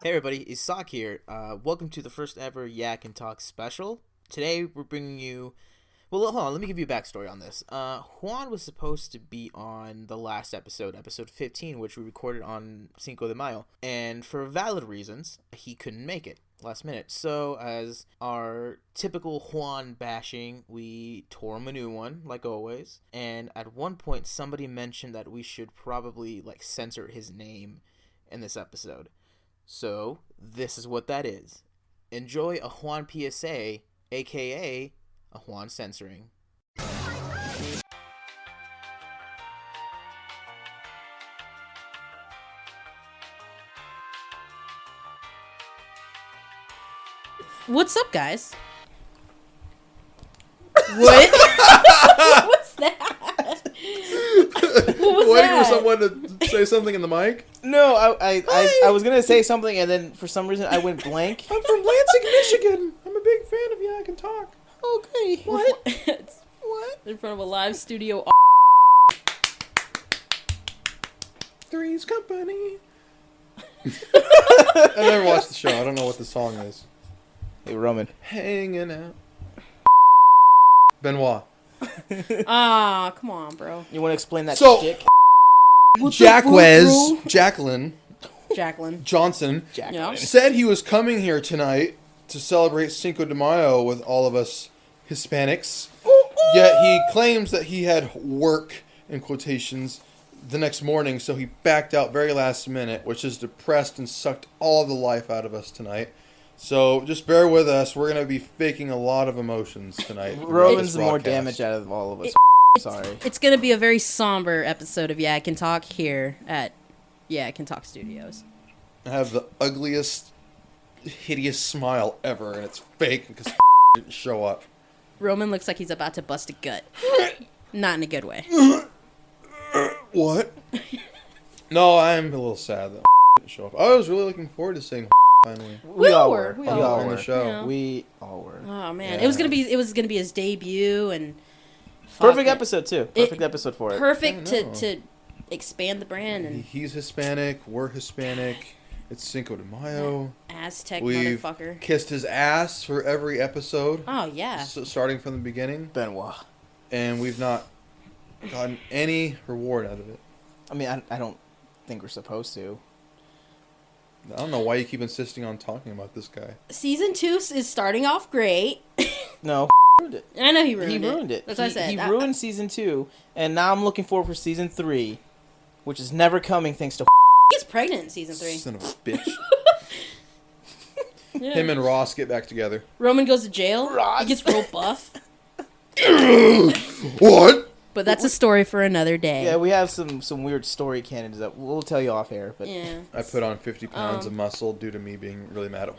Hey everybody, Isak here. Welcome to the first ever Yak and Talk special. Today we're bringing you... Well, hold on, let me give you a backstory on this. Juan was supposed to be on the last episode, episode 15, which we recorded on Cinco de Mayo. And for valid reasons, he couldn't make it last minute. So, as our typical Juan bashing, we tore him a new one, like always. And at one point, somebody mentioned that we should probably, censor his name in this episode. So, this is what that is. Enjoy a Juan PSA, aka a Juan censoring. What's up, guys? What? What's that? What was Waiting that? for someone to say something in the mic? No, I was gonna say something and then for some reason I went blank. I'm from Lansing, Michigan. I'm a big fan of Yeah, I Can Talk. Okay. What? What? In front of a live studio. Three's Company. I never watched the show. I don't know what the song is. Hey, Roman. Hanging out. Benoit. Ah, come on, bro. You want to explain that So- shtick? Jacqueline Jacqueline. Johnson Yeah. said he was coming here tonight to celebrate Cinco de Mayo with all of us Hispanics. Yet he claims that he had work, in quotations, the next morning, so he backed out very last minute, which is depressed and sucked all of the life out of us tonight. So just bear with us. We're going to be faking a lot of emotions tonight. Roman's the more damage out of all of us. Sorry. It's going to be a very somber episode of Yeah, I Can Talk here at Yeah, I Can Talk Studios. I have the ugliest, hideous smile ever, and it's fake because didn't show up. Roman looks like he's about to bust a gut. Not in a good way. What? No, I'm a little sad that didn't show up. I was really looking forward to seeing finally We all were. We on all the were. show. Yeah. We all were. Oh man, Yeah. it was gonna be his debut and Perfect fuck, episode too. Perfect episode for it. perfect I know. to expand the brand and He's Hispanic, we're Hispanic. It's Cinco de Mayo. Aztec We've motherfucker. kissed his ass for every episode, Oh yeah. starting from the beginning, Benoit. and we've not gotten any reward out of it. I mean, I don't think we're supposed to. I don't know why you keep insisting on talking about this guy. Season 2 is starting off great. No, ruined it. I know he ruined it. He ruined it. That's what I said. He ruined season 2, and now I'm looking forward for season 3, which is never coming thanks to. He gets pregnant in season 3. Son of a bitch. Yeah. Him and Ross get back together. Roman goes to jail. Ross. He gets real buff. What? But that's a story for another day. Yeah, we have some weird story canons that we'll tell you off air. But Yeah. I put on 50 pounds of muscle due to me being really mad at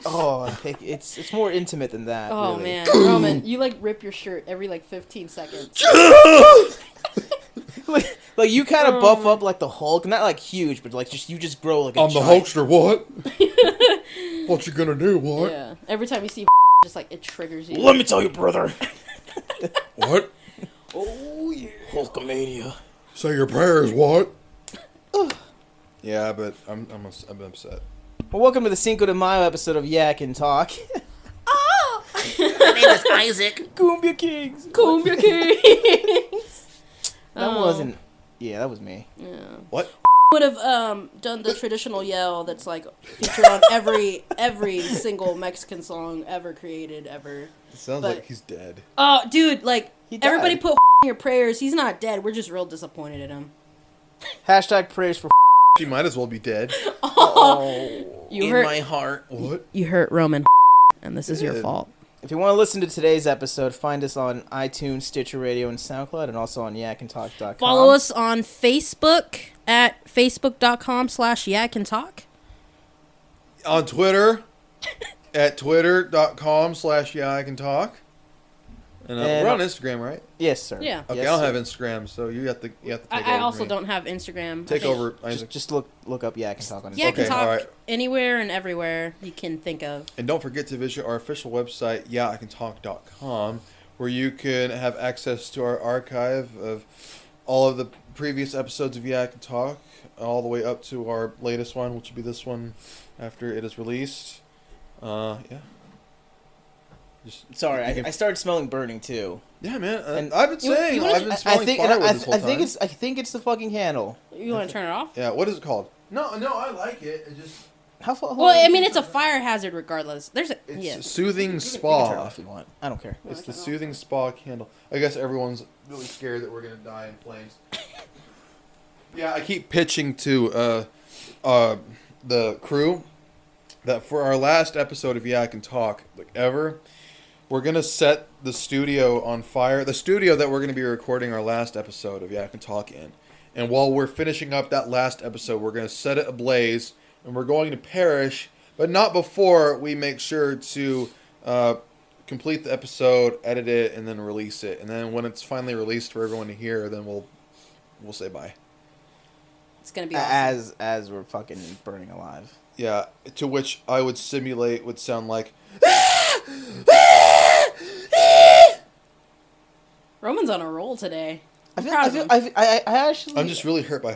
oh, it's more intimate than that. Oh really. man, Roman, you rip your shirt every 15 seconds. like you kind of buff up like the Hulk, not huge, but you just grow like a I'm the giant. Hulkster, what? What you gonna do, what? Yeah. Every time you see just it triggers you. Let me tell you, brother. What? Oh yeah, Hulkamania. Say your prayers, what? Yeah, but I'm upset. Well, welcome to the Cinco de Mayo episode of Yak and Talk. Oh! My name is Isaac. Cumbia Kings. Cumbia Kings. That wasn't. Yeah, that was me. Yeah. What? Would have done the traditional yell that's featured on every single Mexican song ever created ever. It sounds But- like he's dead. Oh, dude, He died. everybody put in your prayers. He's not dead. We're just real disappointed in him. Hashtag prayers for. She might as well be dead. Oh, You in hurt- my heart. What? You hurt Roman, and this is your Did. fault. If you want to listen to today's episode, find us on iTunes, Stitcher Radio, and SoundCloud, and also on yakandtalk.com. Follow us on Facebook at facebook.com/yakandtalk. On Twitter, at twitter.com/yeahicantalk. And And- we're on Instagram, right? Yes, sir. Yeah. Okay, Yes, I don't sir. have Instagram, so you have to take I over also me. don't have Instagram. Take over, Just, Isaac. just look up Yak and Talk on Instagram. Yak and Okay, Talk alright. anywhere and everywhere you can think of. And don't forget to visit our official website, yeahicantalk.com, where you can have access to our archive of all of the previous episodes of Yak and Talk, all the way up to our latest one, which will be this one after it is released. Yeah. Sorry, I started smelling burning too. Yeah, man. And I've been saying I've been smelling firewood this whole time. I think it's the fucking handle. You want to turn it off? Yeah. What is it called? No, I like it. It just. How far? Well, I mean, it's a fire hazard regardless. There's a It's soothing You can spa. turn it off if you want. I don't care. It's the soothing spa candle. I guess everyone's really scared that we're gonna die in flames. Yeah, I keep pitching to the crew that for our last episode of Yak and Talk, like ever, we're gonna set the studio on fire. The studio that we're gonna be recording our last episode of Yak and Talk in. And while we're finishing up that last episode, we're gonna set it ablaze, and we're going to perish, but not before we make sure to complete the episode, edit it, and then release it. And then when it's finally released for everyone to hear, then we'll say bye. It's gonna be awesome. As we're fucking burning alive. Yeah, to which I would simulate would sound like. Roman's on a roll today. I actually. I'm just really hurt by.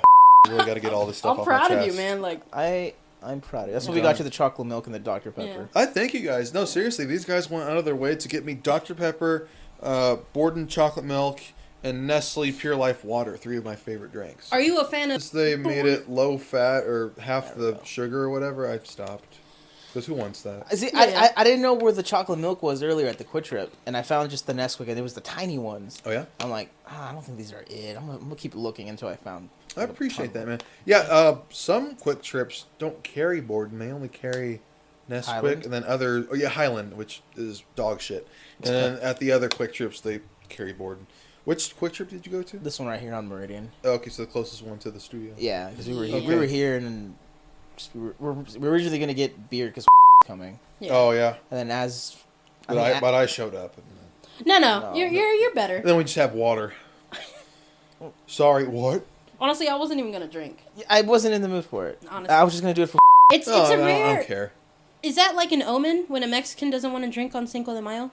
I really got to get all this stuff I'm off my proud chest. of you, man. Like I'm proud of you. That's why we got you the chocolate milk and the Dr. Pepper. I thank you guys. No, seriously, these guys went out of their way to get me Dr. Pepper, Borden chocolate milk, and Nestle Pure Life water. 3 of my favorite drinks. Are you a fan of? Since they made it low fat or half the sugar or whatever, I've stopped. Because who wants that? See, yeah. I didn't know where the chocolate milk was earlier at the Quick Trip, and I found just the Nesquik, and it was the tiny ones. Oh, yeah? I'm like, I don't think these are it. I'm gonna keep looking until I found. I appreciate that, man. Yeah, some Quick Trips don't carry Borden. They only carry Nesquik Highland? and then other... Oh, yeah, Highland, which is dog shit. And then at the other Quick Trips, they carry Borden. Which Quick Trip did you go to? This one right here on Meridian. Oh, okay, so the closest one to the studio. Yeah, because we Okay. were here, and we were originally gonna get beer because coming. Yeah. Oh, yeah. And then as... But I showed up. No, you're better. Then we just have water. Sorry, what? Honestly, I wasn't even gonna drink. I wasn't in the mood for it. Honestly. I was just gonna do it for... It's a No, rare. I don't care. Is that like an omen when a Mexican doesn't want to drink on Cinco de Mayo?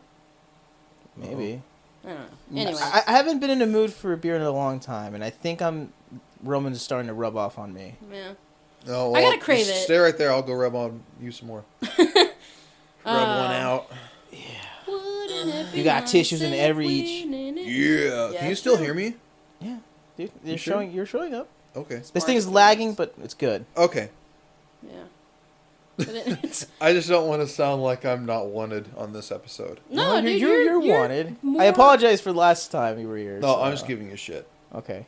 Maybe. I don't know. Anyway, I haven't been in the mood for a beer in a long time, and I think Roman's starting to rub off on me. yeah. Oh, well, I gotta crave just it. Stay right there. I'll go rub on you some more. Rub one out. You got tissues in every each. Yeah. Can you still hear me? Yeah, dude, you're sure? showing up. Okay. This thing is lagging, but it's good. Okay. Yeah. But it's, I just don't want to sound like I'm not wanted on this episode. no, dude, you're wanted. more- I apologize for the last time you were here. No, so- I'm just giving you shit. Okay.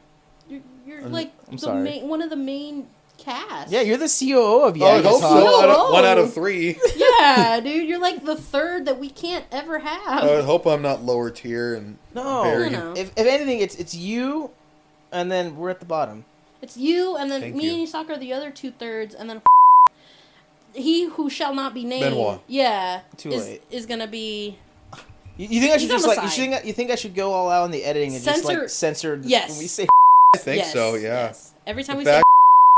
You're I'm- like I'm sorry. one of the main cast. Yeah, you're the COO of Oh, I Yak hope Talk. so. No. 1 out of 3. Yeah, dude, you're like the third that we can't ever have. I hope I'm not lower tier and No, buried. No. if anything, it's you, and then we're at the bottom. It's you, and then Thank me you. and Isaka are the other 2/3, and then he who shall not be named. Benoit. Yeah, Too late. is gonna be. You think I should He's on just the like side. you think I should go all out in the editing and just like censor? Yes. When we say I think so, yeah. Yes. Every time In we say.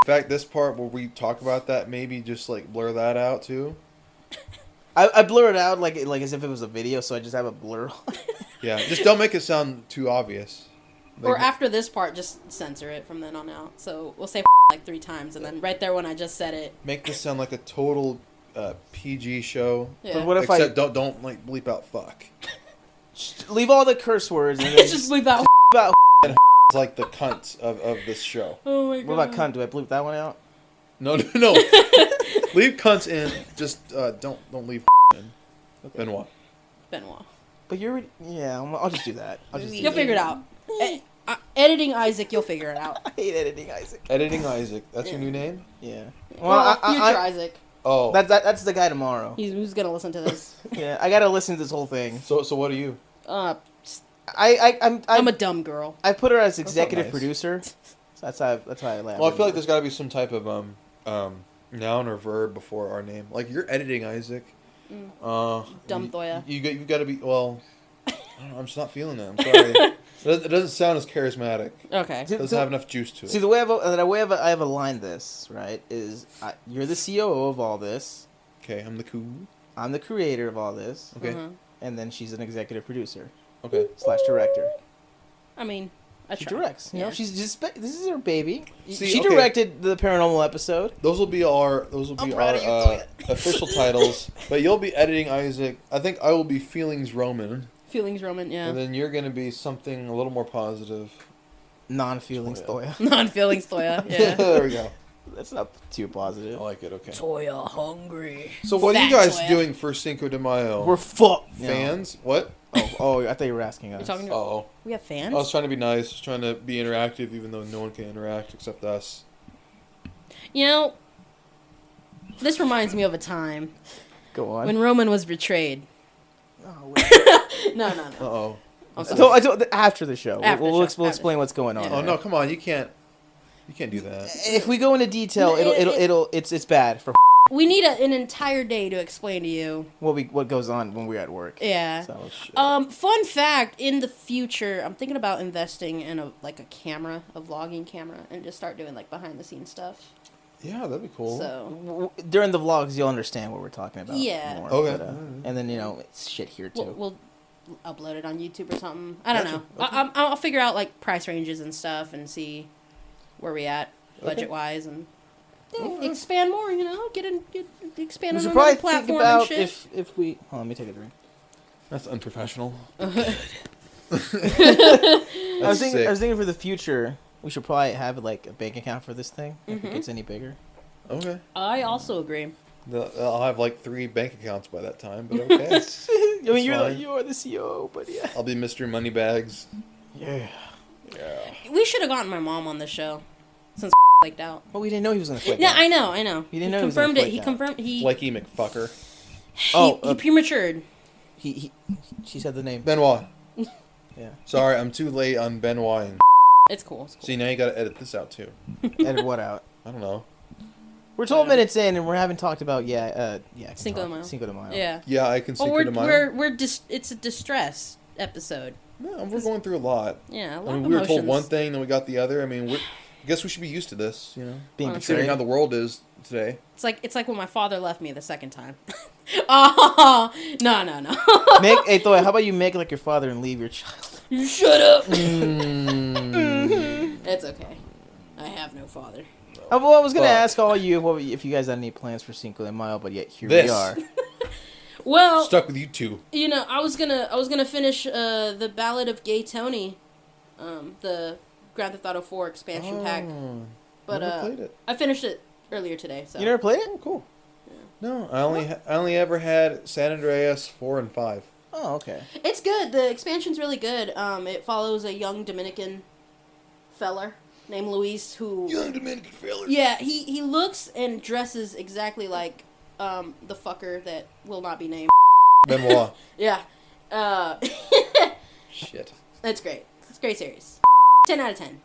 fact, this part where we talk about that, maybe just like blur that out too. I blur it out like as if it was a video, so I just have a blur. Yeah, just don't make it sound too obvious. Or Like, after this part, just censor it from then on out. So we'll say like 3 times, and then right there when I just said it. make this sound like a total PG show. Yeah. But what if Except don't like bleep out fuck. leave all the curse words and then just bleep out. about It's like the cunt of this show. Oh my god. what about cunt? Do I bleep that one out? No. Leave cunts in. Just don't leave in. Okay. Then what? Benoit. But you're I'll just do that. You'll figure it out. Editing Isaac, you'll figure it out. I hate editing, Isaac. Editing Isaac. That's your Yeah. new name? Yeah. Well, Well, future Isaac. Oh. that's the guy tomorrow. Who's gonna listen to this? Yeah, I gotta listen to this whole thing. So what are you? I'm a dumb girl. I put her as not executive nice. producer. So that's how I land. Well, I feel like there's got to be some type of noun or verb before our name. Like you're editing Isaac. Dumb Thoya. You got to be well. I don't know, I'm just not feeling it. I'm sorry. It doesn't sound as charismatic. Okay. It doesn't have enough juice to it. See, the way I've aligned this, right, is you're the COO of all this. Okay, I'm the cool. I'm the creator of all this. Okay. Uh-huh. And then she's an executive producer Okay. / director. I mean, She directs. You know, she's just this is her baby. See, she okay. directed the paranormal episode. Those will be our official titles. But you'll be editing Isaac. I think I will be Feelings Roman. Feelings Roman, yeah. And then you're gonna be something a little more positive. Non-feelings Toya. Non-feelings Toya, yeah. There we go. That's not too positive. I like it. Okay. Toya hungry. So what are you Fat guys Toya. doing for Cinco de Mayo? We're fucked. Fans? What? Oh, I thought you were asking us. You're talking to Oh. We have fans? I was trying to be nice, just trying to be interactive, even though no one can interact except us. You know, this reminds me of a time Go on. when Roman was betrayed. Oh, No. Uh-oh. I'm sorry. I told after the show. After We'll the show. explain After what's going on. Yeah. Oh, no, come on. You can't do that. If we go into detail, it's bad for We need an entire day to explain to you. what goes on when we're at work. Yeah. So, Fun fact, in the future, I'm thinking about investing in a camera, a vlogging camera, and just start doing behind the scenes stuff. Yeah, that'd be cool. So during the vlogs, you'll understand what we're talking about. Yeah. More, Okay. but, and then it's shit here too. we'll upload it on YouTube or something. I don't Gotcha. know. Okay. I'll figure out price ranges and stuff and see where we at budget wise and expand more. Expand we on should another probably think platform about and shit. if we. Hold on, let me take a drink. That's unprofessional. I was That's thinking. sick. I was thinking for the future, we should probably have a bank account for this thing if Mm-hmm. it gets any bigger. Okay. I also agree. I'll have 3 bank accounts by that time, but okay. I mean, fine. you're the CEO, but yeah. I'll be Mr. Moneybags. Yeah. Yeah. We should have gotten my mom on the show since flaked out. Well, we didn't know he was gonna flake Yeah, out. I know. He didn't know he was gonna confirmed it. flake He out. confirmed he Flaky McFucker. he prematured. She said the name. Benoit. Yeah. Sorry, I'm too late on Benoit. It's cool. See, now you gotta edit this out, too. Edit what out? I don't know. We're 12 minutes in, and we haven't talked about Cinco de Mayo. Cinco de Mayo. Yeah. Yeah, I can see Well, Mayo. it's a distress episode. No, we're going through a lot. Yeah, a lot I mean, of we were emotions. told one thing, then we got the other. I mean, I guess we should be used to this, Being considering betrayed. how the world is today. It's like when my father left me the second time. Oh no. Hey, Thoy, how about you make like your father and leave your child? You shut up. Mm. It's okay. I have no father. Well, I was gonna Fuck. ask all you if you guys had any plans for Cinco de Mayo, but yet here This. we are. Well, Stuck with you two. I was gonna finish the Ballad of Gay Tony, the Grand Theft Auto 4 expansion pack, but never played it. I finished it earlier today. So You never played it? Oh, cool. No, I only ever had San Andreas 4 and 5. Oh, okay. It's good. The expansion's really good. It follows a young Dominican feller named Luis who. Young Dominican fella. Yeah, he looks and dresses exactly like the fucker that will not be named. Benoit. Yeah. Shit. It's great. It's a great series. 10 out of 10.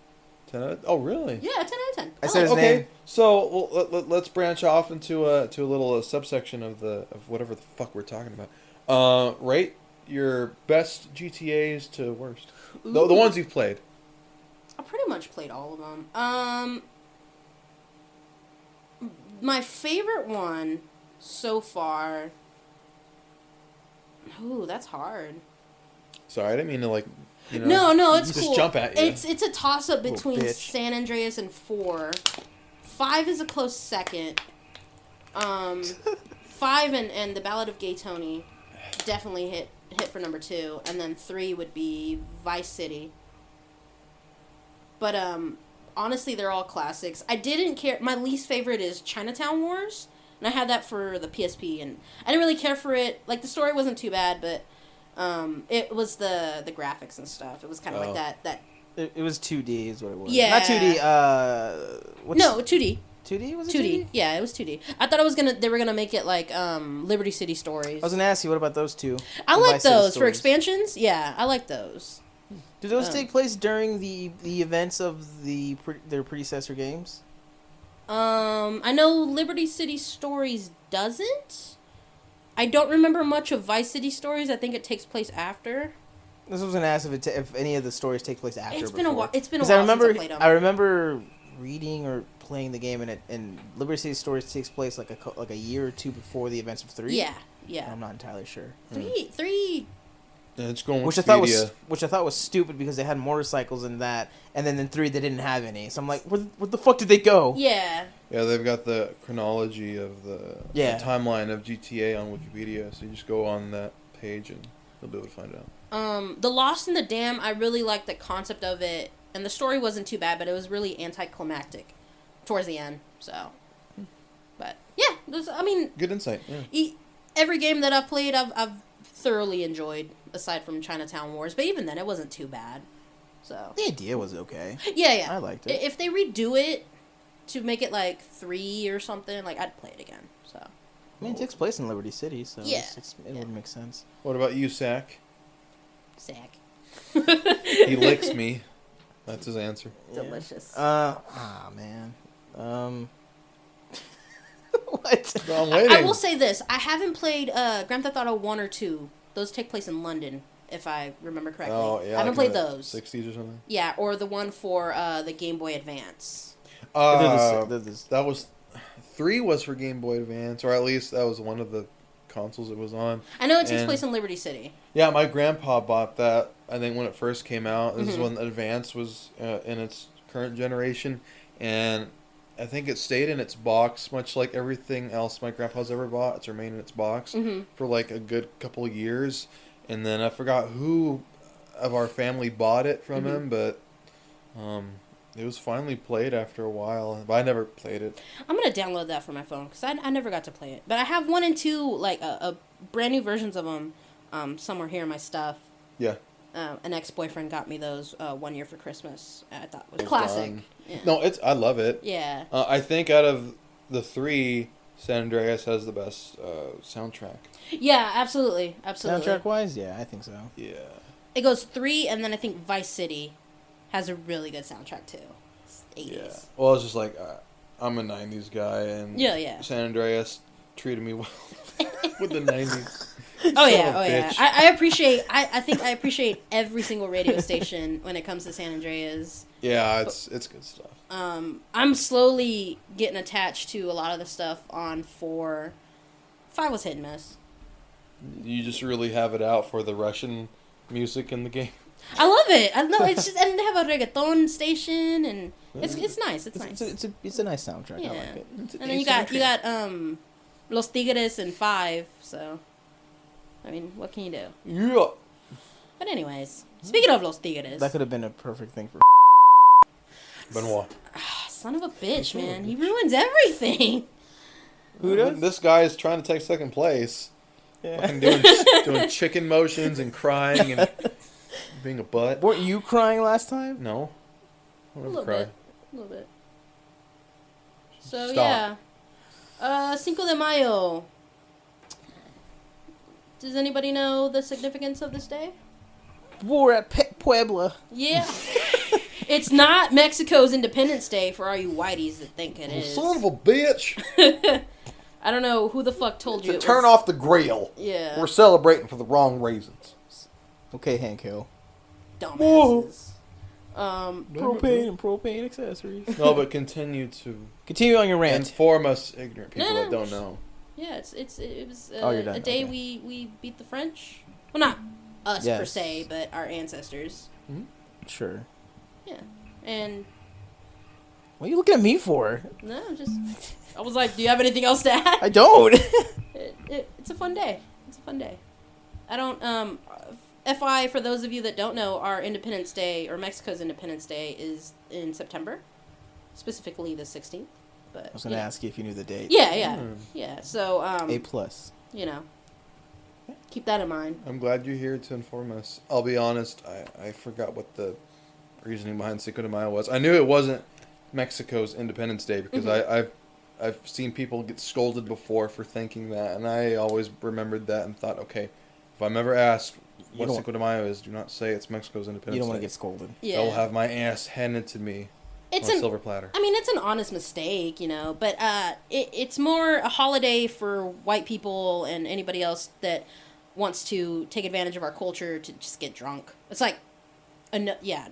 10 out of, oh, really? Yeah, 10 out of 10. I said his Okay, name. so let's branch off into a little subsection of whatever the fuck we're talking about. Rate your best GTAs to worst. The ones you've played. I pretty much played all of them. My favorite one so far. Ooh, that's hard. Sorry, I didn't mean to No, it's just cool. jump at you. It's a toss up Little between bitch. San Andreas and 4. 5 is a close second. 5 and the Ballad of Gay Tony definitely hit for number 2, and then 3 would be Vice City. But honestly, they're all classics. I didn't care. My least favorite is Chinatown Wars, and I had that for the PSP, and I didn't really care for it. Like, the story wasn't too bad, but it was the graphics and stuff. It was kind of like that. It was 2D is what it was. Yeah. Not 2D. No, 2D. 2D was it 2D. Yeah, it was 2D. I thought they were gonna make it like Liberty City Stories. I was gonna ask you, what about those two? I The like Vice City those for stories. expansions. Yeah, I like those. Do those take place during the events of their predecessor games? I know Liberty City Stories doesn't. I don't remember much of Vice City Stories. I think it takes place after. This was gonna ask if any of the stories take place after. It's been a while. It's been a 'Cause while I remember, since I played them. I remember reading or playing the game, and Liberty City Stories takes place like a year or two before the events of 3. Yeah, yeah. I'm not entirely sure. Three Yeah, it's going which I thought was stupid because they had motorcycles in that, and then in 3 they didn't have any. So I'm like, where the fuck did they go? Yeah. Yeah, they've got the chronology of the timeline of GTA on Wikipedia, so you just go on that page and you'll be able to find it out. The Lost in the Dam, I really liked the concept of it, and the story wasn't too bad, but it was really anticlimactic towards the end. So, but yeah, good insight. Yeah. Every game that I've played, I've thoroughly enjoyed, aside from Chinatown Wars. But even then, it wasn't too bad. So the idea was okay. Yeah. I liked it. If they redo it to make it like 3 or something, like I'd play it again. So. I mean, it takes place in Liberty City, so it would make sense. What about you, Sack? Sack. He licks me. That's his answer. Delicious. Man. What? I'm waiting. I will say this. I haven't played Grand Theft Auto 1 or 2. Those take place in London, if I remember correctly. Oh, yeah. I haven't played those. 60s or something? Yeah, or the one for the Game Boy Advance. That was... 3 was for Game Boy Advance, or at least that was one of the consoles it was on. I know it takes place in Liberty City. Yeah, my grandpa bought that, I think, when it first came out. This is Mm-hmm. when Advance was in its current generation, and I think it stayed in its box, much like everything else my grandpa's ever bought. It's remained in its box for like a good couple of years, and then I forgot who of our family bought it from him, but it was finally played after a while, but I never played it. I'm going to download that for my phone, because I never got to play it. But I have 1 and 2, like, a brand new versions of them somewhere here in my stuff. Yeah. An ex-boyfriend got me those 1 year for Christmas. I thought it was classic. Yeah. No, I love it. Yeah. I think out of the 3, San Andreas has the best soundtrack. Yeah, absolutely. Soundtrack-wise, yeah, I think so. Yeah. It goes 3, and then I think Vice City has a really good soundtrack, too. It's 80s. Yeah. Well, it's just like, I'm a 90s guy, and San Andreas treated me well with the 90s. Oh yeah. I appreciate. I think I appreciate every single radio station when it comes to San Andreas. Yeah, it's good stuff. I'm slowly getting attached to a lot of the stuff on 4. 5 was hit and miss. You just really have it out for the Russian music in the game. I love it. I know it's just, and they have a reggaeton station, and it's nice. It's nice. It's a nice soundtrack. Yeah. I like it. And then you got Los Tigres in 5. So, I mean, what can you do? Yeah. But anyways, speaking of Los Tigres, That could have been a perfect thing for. Benoit. son of a bitch, man, he ruins everything. Who does? This guy is trying to take second place. Yeah. Fucking doing chicken motions and crying and being a butt. Weren't you crying last time? No. I A don't little cry. bit. A little bit. So, Stop. yeah. Cinco de Mayo. Does anybody know the significance of this day? We're at Puebla. Yeah. It's not Mexico's Independence Day for all you whiteys that think it is. Son of a bitch. I don't know who the fuck told you. To turn off the grill. Yeah. We're celebrating for the wrong reasons. Okay, Hank Hill. Dumbasses. Propane and propane accessories. No, but continue to Continue on your rant. inform us ignorant people No, that don't know. Yeah, it was You're done. a day Okay. we beat the French. Well, not us per Yes. se, but our ancestors. Sure. Yeah, and What are you looking at me for? no, I was like, do you have anything else to add? I don't. It's a fun day. It's a fun day. I don't. FI, for those of you that don't know, our Independence Day, or Mexico's Independence Day, is in September, specifically the 16th. But I was gonna ask you if you knew the date. Yeah. So A+. you know, keep that in mind. I'm glad you're here to inform us. I'll be honest, I forgot what the reasoning behind Cinco de Mayo was. I knew it wasn't Mexico's Independence Day because I've seen people get scolded before for thinking that, and I always remembered that and thought, okay, if I'm ever asked what Cinco de Mayo is, do not say it's Mexico's Independence Day. You don't want to get scolded. Yeah. I will have my ass handed to me on a silver platter. I mean, it's an honest mistake, you know, but it's more a holiday for white people and anybody else that wants to take advantage of our culture to just get drunk. It's like,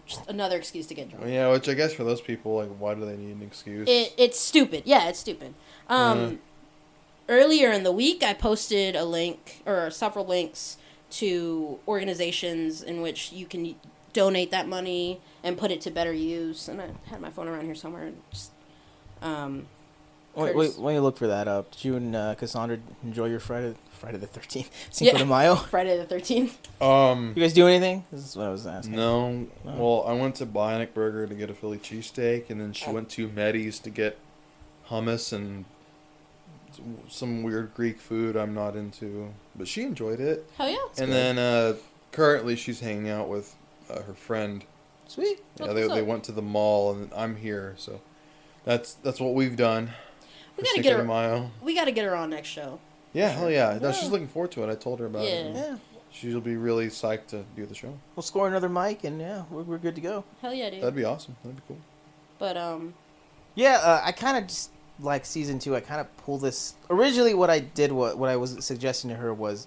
just another excuse to get drunk. Yeah, which I guess for those people, like, why do they need an excuse? It's stupid. Yeah, it's stupid. Earlier in the week, I posted a link, or several links, to organizations in which you can donate that money and put it to better use. And I had my phone around here somewhere. Just, Wait, while you look for that up, did you and Cassandra enjoy your Friday the 13th, Cinco de Mayo? Friday the 13th. You guys do anything? This is what I was asking. No. Well, I went to Bionic Burger to get a Philly cheesesteak, and then she went to Meddy's to get hummus and some weird Greek food I'm not into. But she enjoyed it. Hell yeah. And then currently she's hanging out with her friend. Sweet. Yeah, they went to the mall, and I'm here, so that's what we've done. We gotta get her. We gotta get her on next show. Yeah, hell yeah. No, she's looking forward to it. I told her about it. Yeah. She'll be really psyched to do the show. We'll score another mic, and we're good to go. Hell yeah, dude. That'd be awesome. That'd be cool. But I kind of just like season 2. I kind of pulled this. Originally, what I did, what I was suggesting to her was,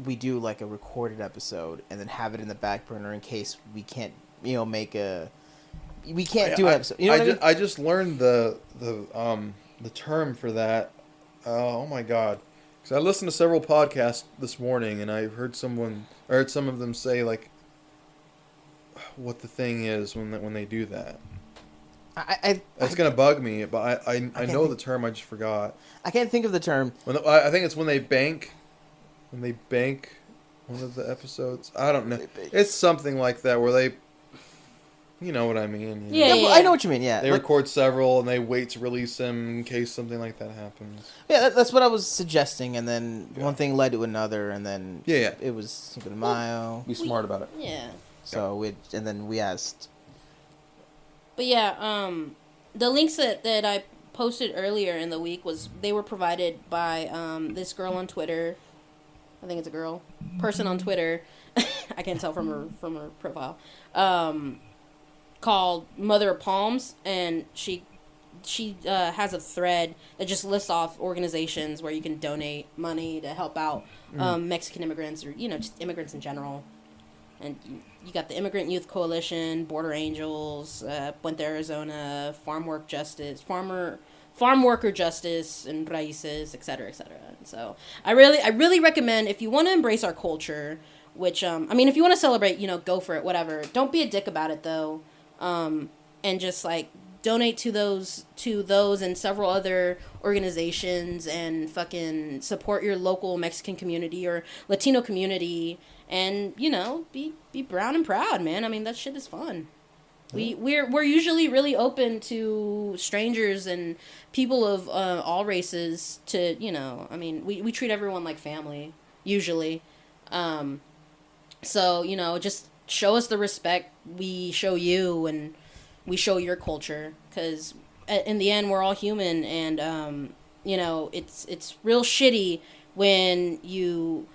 we do like a recorded episode and then have it in the back burner in case we can't, make a. We can't do an episode. You know what I mean? I just learned the term for that. Oh my god! Because I listened to several podcasts this morning, and I heard some of them say like what the thing is when they do that. It's gonna bug me, but I know the term. I just forgot. I can't think of the term. I think it's when they bank. When they bank one of the episodes. I don't know. It's something like that where they. You know what I mean? Yeah. I know what you mean. Yeah, they record several and they wait to release them in case something like that happens. Yeah, that's what I was suggesting, and then one thing led to another, and then it was Cinco de Mayo. Be smart about it. Yeah. So and then we asked. But yeah, the links that I posted earlier in the week they were provided by this girl on Twitter. I think it's a girl person on Twitter. I can't tell from her profile. Called Mother of Palms, and she has a thread that just lists off organizations where you can donate money to help out Mexican immigrants or just immigrants in general. And you got the Immigrant Youth Coalition, Border Angels, Puente Arizona, Farm Worker Justice, and Raíces, etc., etc. And so I really recommend, if you want to embrace our culture, which if you want to celebrate, go for it, whatever. Don't be a dick about it though. And just like donate to those and several other organizations, and fucking support your local Mexican community or Latino community, and be brown and proud, man. I mean, that shit is fun. We're usually really open to strangers and people of all races to we treat everyone like family usually. So just show us the respect we show you, and we show your culture, because in the end we're all human, and it's real shitty when you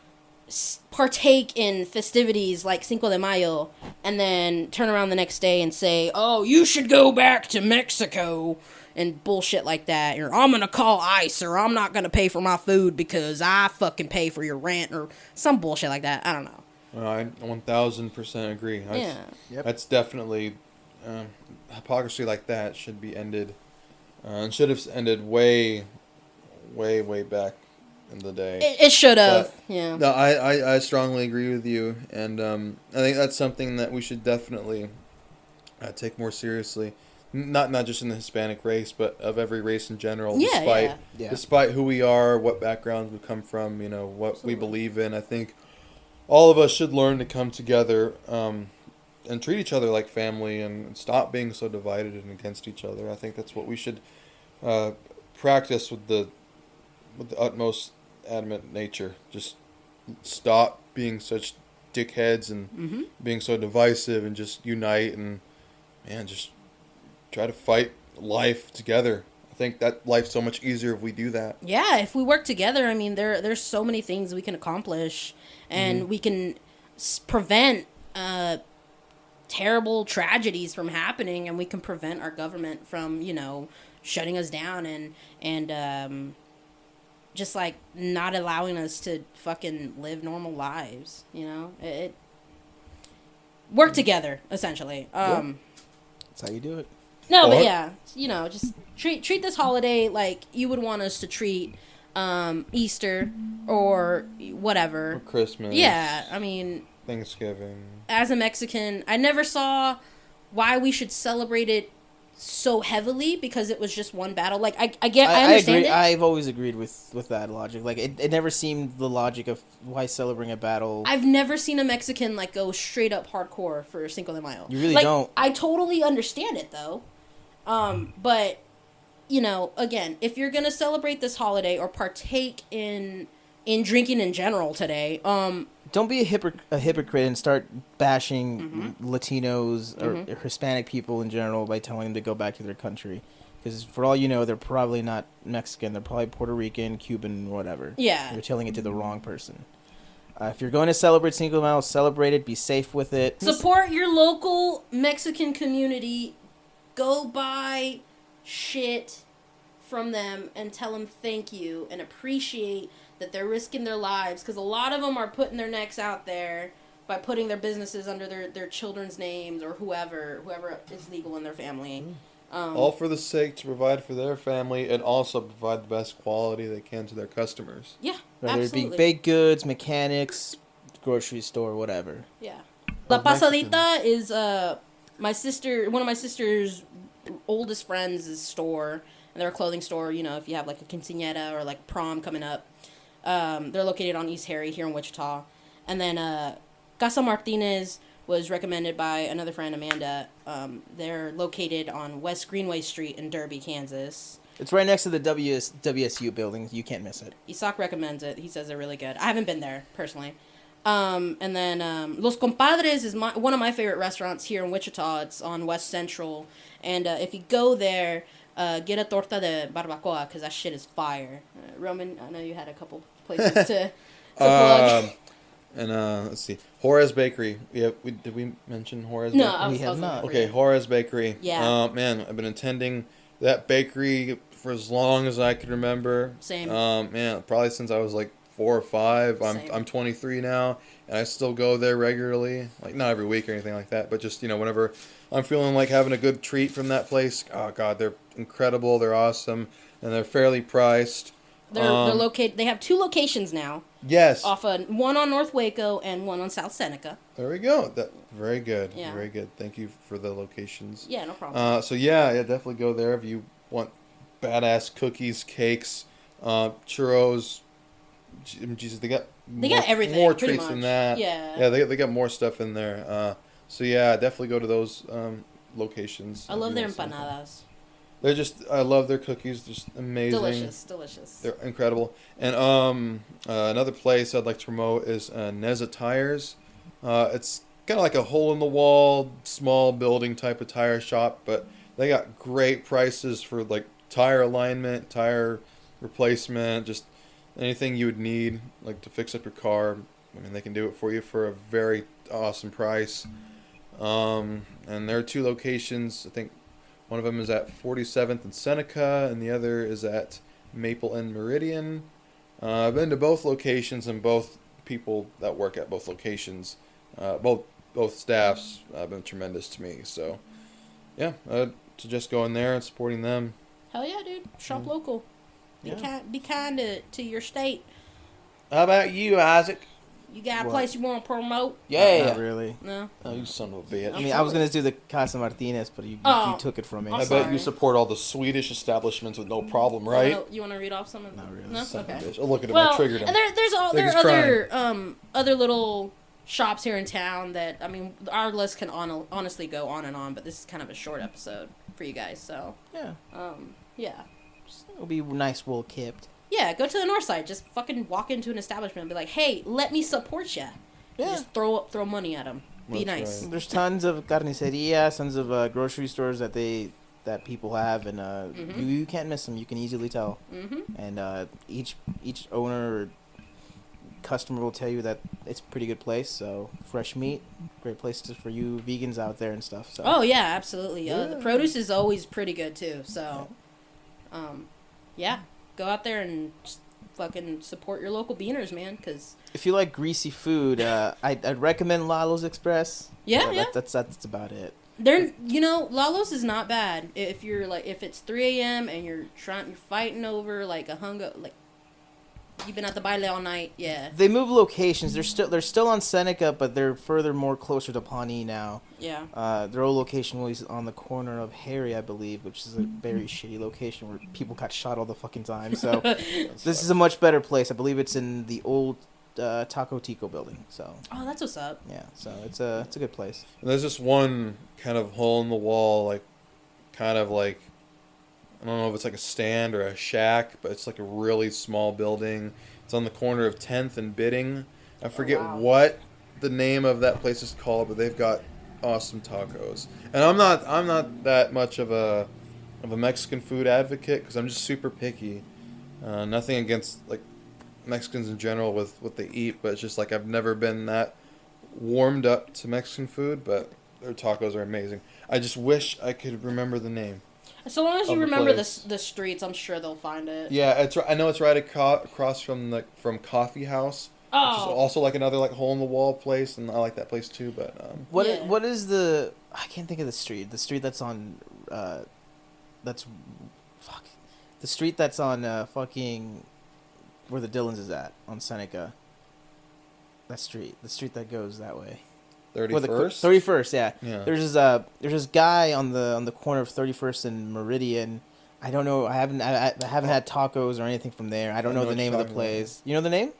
partake in festivities like Cinco de Mayo and then turn around the next day and say, oh, you should go back to Mexico, and bullshit like that, or I'm gonna call ICE, or I'm not gonna pay for my food because I fucking pay for your rent, or some bullshit like that. I don't know. I 1000% agree. That's definitely hypocrisy like that should be ended, and should have ended way, way, way back in the day. It should have. Yeah. No, I strongly agree with you, and I think that's something that we should definitely take more seriously. Not just in the Hispanic race, but of every race in general. Despite who we are, what backgrounds we come from, what we believe in. I think all of us should learn to come together and treat each other like family, and stop being so divided and against each other. I think that's what we should practice with the utmost adamant nature. Just stop being such dickheads and being so divisive, and just unite and just try to fight life together. I think that life's so much easier if we do that. Yeah, if we work together, I mean, there's so many things we can accomplish, and we can prevent terrible tragedies from happening, and we can prevent our government from, shutting us down and just like not allowing us to fucking live normal lives. Work together, essentially. That's how you do it. No, but yeah, just treat this holiday like you would want us to treat Easter or whatever. Or Christmas. Yeah, I mean, Thanksgiving. as a Mexican, I never saw why we should celebrate it so heavily because it was just one battle. Like, I understand agree. it. I've always agreed with that logic. Like, it never seemed the logic of why celebrating a battle. I've never seen a Mexican, like, go straight up hardcore for Cinco de Mayo. You really like, don't. I totally understand it, though. But, you know, again, if you're going to celebrate this holiday or partake in drinking in general today, don't be a hypocrite and start bashing Latinos or Hispanic people in general by telling them to go back to their country. Because for all you know, they're probably not Mexican. They're probably Puerto Rican, Cuban, whatever. Yeah. You're telling it to the wrong person. If you're going to celebrate Cinco de Mayo, celebrate it. Be safe with it. Support your local Mexican community. Go buy shit from them and tell them thank you and appreciate that they're risking their lives, because a lot of them are putting their necks out there by putting their businesses under their children's names or whoever is legal in their family. All for the sake to provide for their family and also provide the best quality they can to their customers. Yeah, Whether absolutely. it be baked goods, mechanics, grocery store, whatever. Yeah. La Pasadita is one of my sister's oldest friends' store, and they're a clothing store. You know, if you have like a quinceañera or like prom coming up, they're located on East Harry here in Wichita. And then Casa Martinez was recommended by another friend, Amanda. They're located on West Greenway Street in Derby, Kansas. It's right next to the WSU building. You can't miss it. Isaac recommends it. He says they're really good. I haven't been there personally. And then Los Compadres is one of my favorite restaurants here in Wichita. It's on West Central. And if you go there, get a torta de barbacoa, because that shit is fire. Roman, I know you had a couple places to plug. And let's see, Juarez Bakery. Yeah, did we mention Juarez? No, Bakery? I was have looking not. for Okay, you. Juarez Bakery. Yeah. Man, I've been attending that bakery for as long as I can remember. Same. Man, probably since I was like 4 or 5. Same. I'm 23 now, and I still go there regularly. Like, not every week or anything like that, but just, you know, whenever I'm feeling like having a good treat from that place. Oh God, they're incredible. They're awesome, and they're fairly priced. They're located. They have 2 locations now. Yes. One on North Waco and one on South Seneca. There we go. Very good. Yeah. Very good. Thank you for the locations. Yeah, no problem. So yeah, definitely go there if you want badass cookies, cakes, churros. Jesus, they got everything, more pretty treats than much. that. Yeah. Yeah, they got more stuff in there. So yeah, definitely go to those locations. I if love you their want something. empanadas. I love their cookies. Just amazing. Delicious. They're incredible. And another place I'd like to promote is Neza Tires. It's kind of like a hole-in-the-wall, small building type of tire shop, but they got great prices for like tire alignment, tire replacement, just anything you would need like to fix up your car. I mean, they can do it for you for a very awesome price. And there are 2 locations. I think one of them is at 47th and Seneca, and the other is at Maple and Meridian. I've been to both locations, and both people that work at both locations, both staffs, have been tremendous to me. So, yeah, I'd suggest going there and supporting them. Hell yeah, dude. Shop local. Yeah. Be kind to your state. How about you, Isaac? You got a What? place you want to promote? Yeah. Not really. No. Oh, you son of a bitch. I mean, I was going to do the Casa Martinez, but you took it from me. I'm I sorry. bet you support all the Swedish establishments with no problem, right? You want to read off some of them? Not really. No? Son of a Okay. bitch. Oh, look at him. Well, I triggered him. and there Like are he's other little shops here in town that, I mean, our list can honestly go on and on, but this is kind of a short episode for you guys, so Yeah. yeah. It'll be nice, well kept. Yeah, go to the north side. Just fucking walk into an establishment and be like, "Hey, let me support ya." Yeah. Just throw money at them. Be That's nice. right. There's tons of carnicerias, tons of grocery stores that people have, and you can't miss them. You can easily tell. Mm-hmm. And each owner or customer will tell you that it's a pretty good place. So fresh meat, great place for you vegans out there and stuff. So Oh yeah, absolutely. The Yeah. produce is always pretty good too. So, yeah, go out there and just fucking support your local beaners, man. Cause if you like greasy food, I'd recommend Lalo's Express. yeah, yeah. That's about it. Lalo's is not bad if you're like if it's 3 a.m. and you're fighting over like a You've been at the baile all night. Yeah. They move locations. They're still on Seneca, but they're furthermore closer to Pawnee now. Yeah. Their old location was on the corner of Harry, I believe, which is a very shitty location where people got shot all the fucking time. So this is a much better place. I believe it's in the old Taco Tico building. So. Oh, that's what's up. Yeah. So it's a good place. And there's this one kind of hole in the wall, like, kind of like, I don't know if it's like a stand or a shack, but it's like a really small building. It's on the corner of 10th and Bidding. I forget what the name of that place is called, but they've got awesome tacos. And I'm not that much of a Mexican food advocate because I'm just super picky. Nothing against like Mexicans in general with what they eat, but it's just like I've never been that warmed up to Mexican food, but their tacos are amazing. I just wish I could remember the name. So long as you remember the streets, I'm sure they'll find it. Yeah, I know it's right across from Coffee House, which is also like another like hole in the wall place, and I like that place too. But what is the? I can't think of the street. The street that's on, the street that's on fucking, where the Dillons is at on Seneca. That street, the street that goes that way. 31st? 31st, yeah. Yeah. There's this guy on the corner of 31st and Meridian. I don't know. I haven't had tacos or anything from there. I don't know the name of the place. You know the name?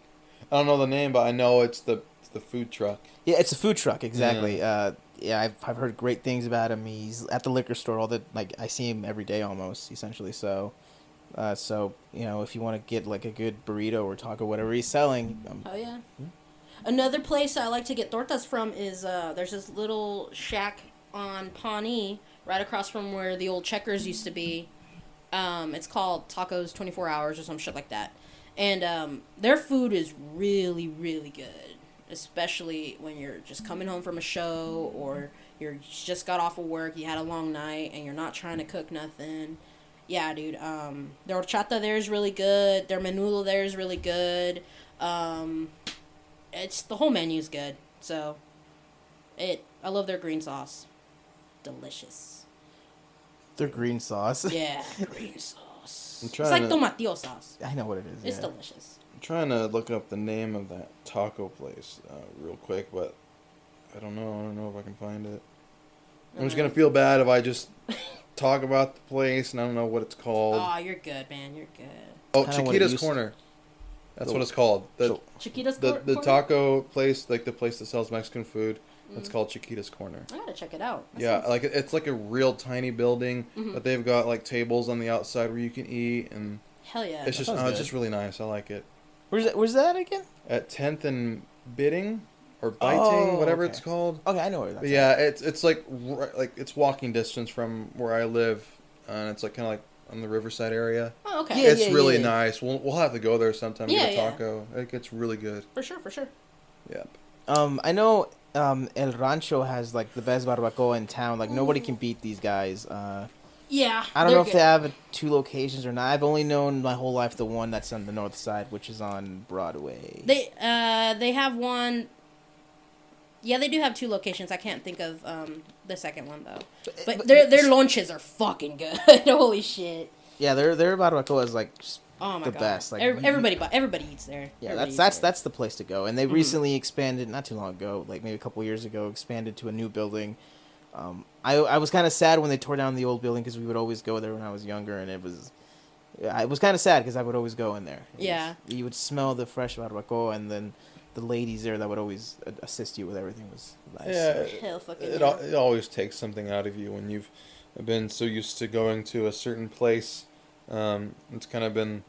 I don't know the name, but I know it's the food truck. Yeah, it's a food truck, exactly. Yeah, I've heard great things about him. He's at the liquor store all the I see him every day almost, essentially. So you know, if you want to get like a good burrito or taco, whatever he's selling. Oh yeah. Another place I like to get tortas from is there's this little shack on Pawnee, right across from where the old Checkers used to be. It's called Tacos 24 Hours or some shit like that. And their food is really, really good, especially when you're just coming home from a show or you just got off of work, you had a long night, and you're not trying to cook nothing. Yeah, dude. Their horchata there is really good. Their menudo there is really good. It's the whole menu's good. So, I love their green sauce. Delicious. Their green sauce. Yeah, green sauce. I'm It's trying like to- tomatillo sauce. I know what it is. It's yeah. delicious. I'm trying to look up the name of that taco place real quick, but I don't know if I can find it. I'm just gonna feel bad if I just talk about the place and I don't know what it's called. Oh, you're good, man. You're good. Oh, Kinda what it Chiquita's used- Corner. That's what it's called. Chiquita's The Corner? taco place, like the place that sells Mexican food. It's called Chiquita's Corner. I gotta check it out. That Yeah, sounds- like it's like a real tiny building, but they've got like tables on the outside where you can eat, and Hell yeah. it's just sounds it's good. just really nice. I like it. Where's that again? At 10th and Bidding or Biting, whatever it's called. Okay, I know where that's But yeah, it's like it's walking distance from where I live, and it's like kind of like on the Riverside area. Oh, okay. Yeah, It's really nice. We'll have to go there sometime to Yeah, get a yeah. taco. It gets really good. For sure, for sure. Yep. I know El Rancho has like the best barbacoa in town. Like nobody can beat these guys. Yeah. I don't they're know if good. they have 2 locations or not. I've only known my whole life the one that's on the north side, which is on Broadway. They have one. Yeah, they do have 2 locations. I can't think of the second one though. But their lunches are fucking good. Holy shit. Yeah, their barbacoa is like just Oh my the god. best. Like Everybody eats there. Yeah, Everybody that's eats there. that's the place to go. And they recently expanded, not too long ago, like maybe a couple years ago, expanded to a new building. I was kind of sad when they tore down the old building because we would always go there when I was younger, and it was kind of sad because I would always go in there. You would smell the fresh barbacoa, and then the ladies there that would always assist you with everything was nice. Yeah, Hell fucking it yeah. it always takes something out of you when you've been so used to going to a certain place. It's kind of been,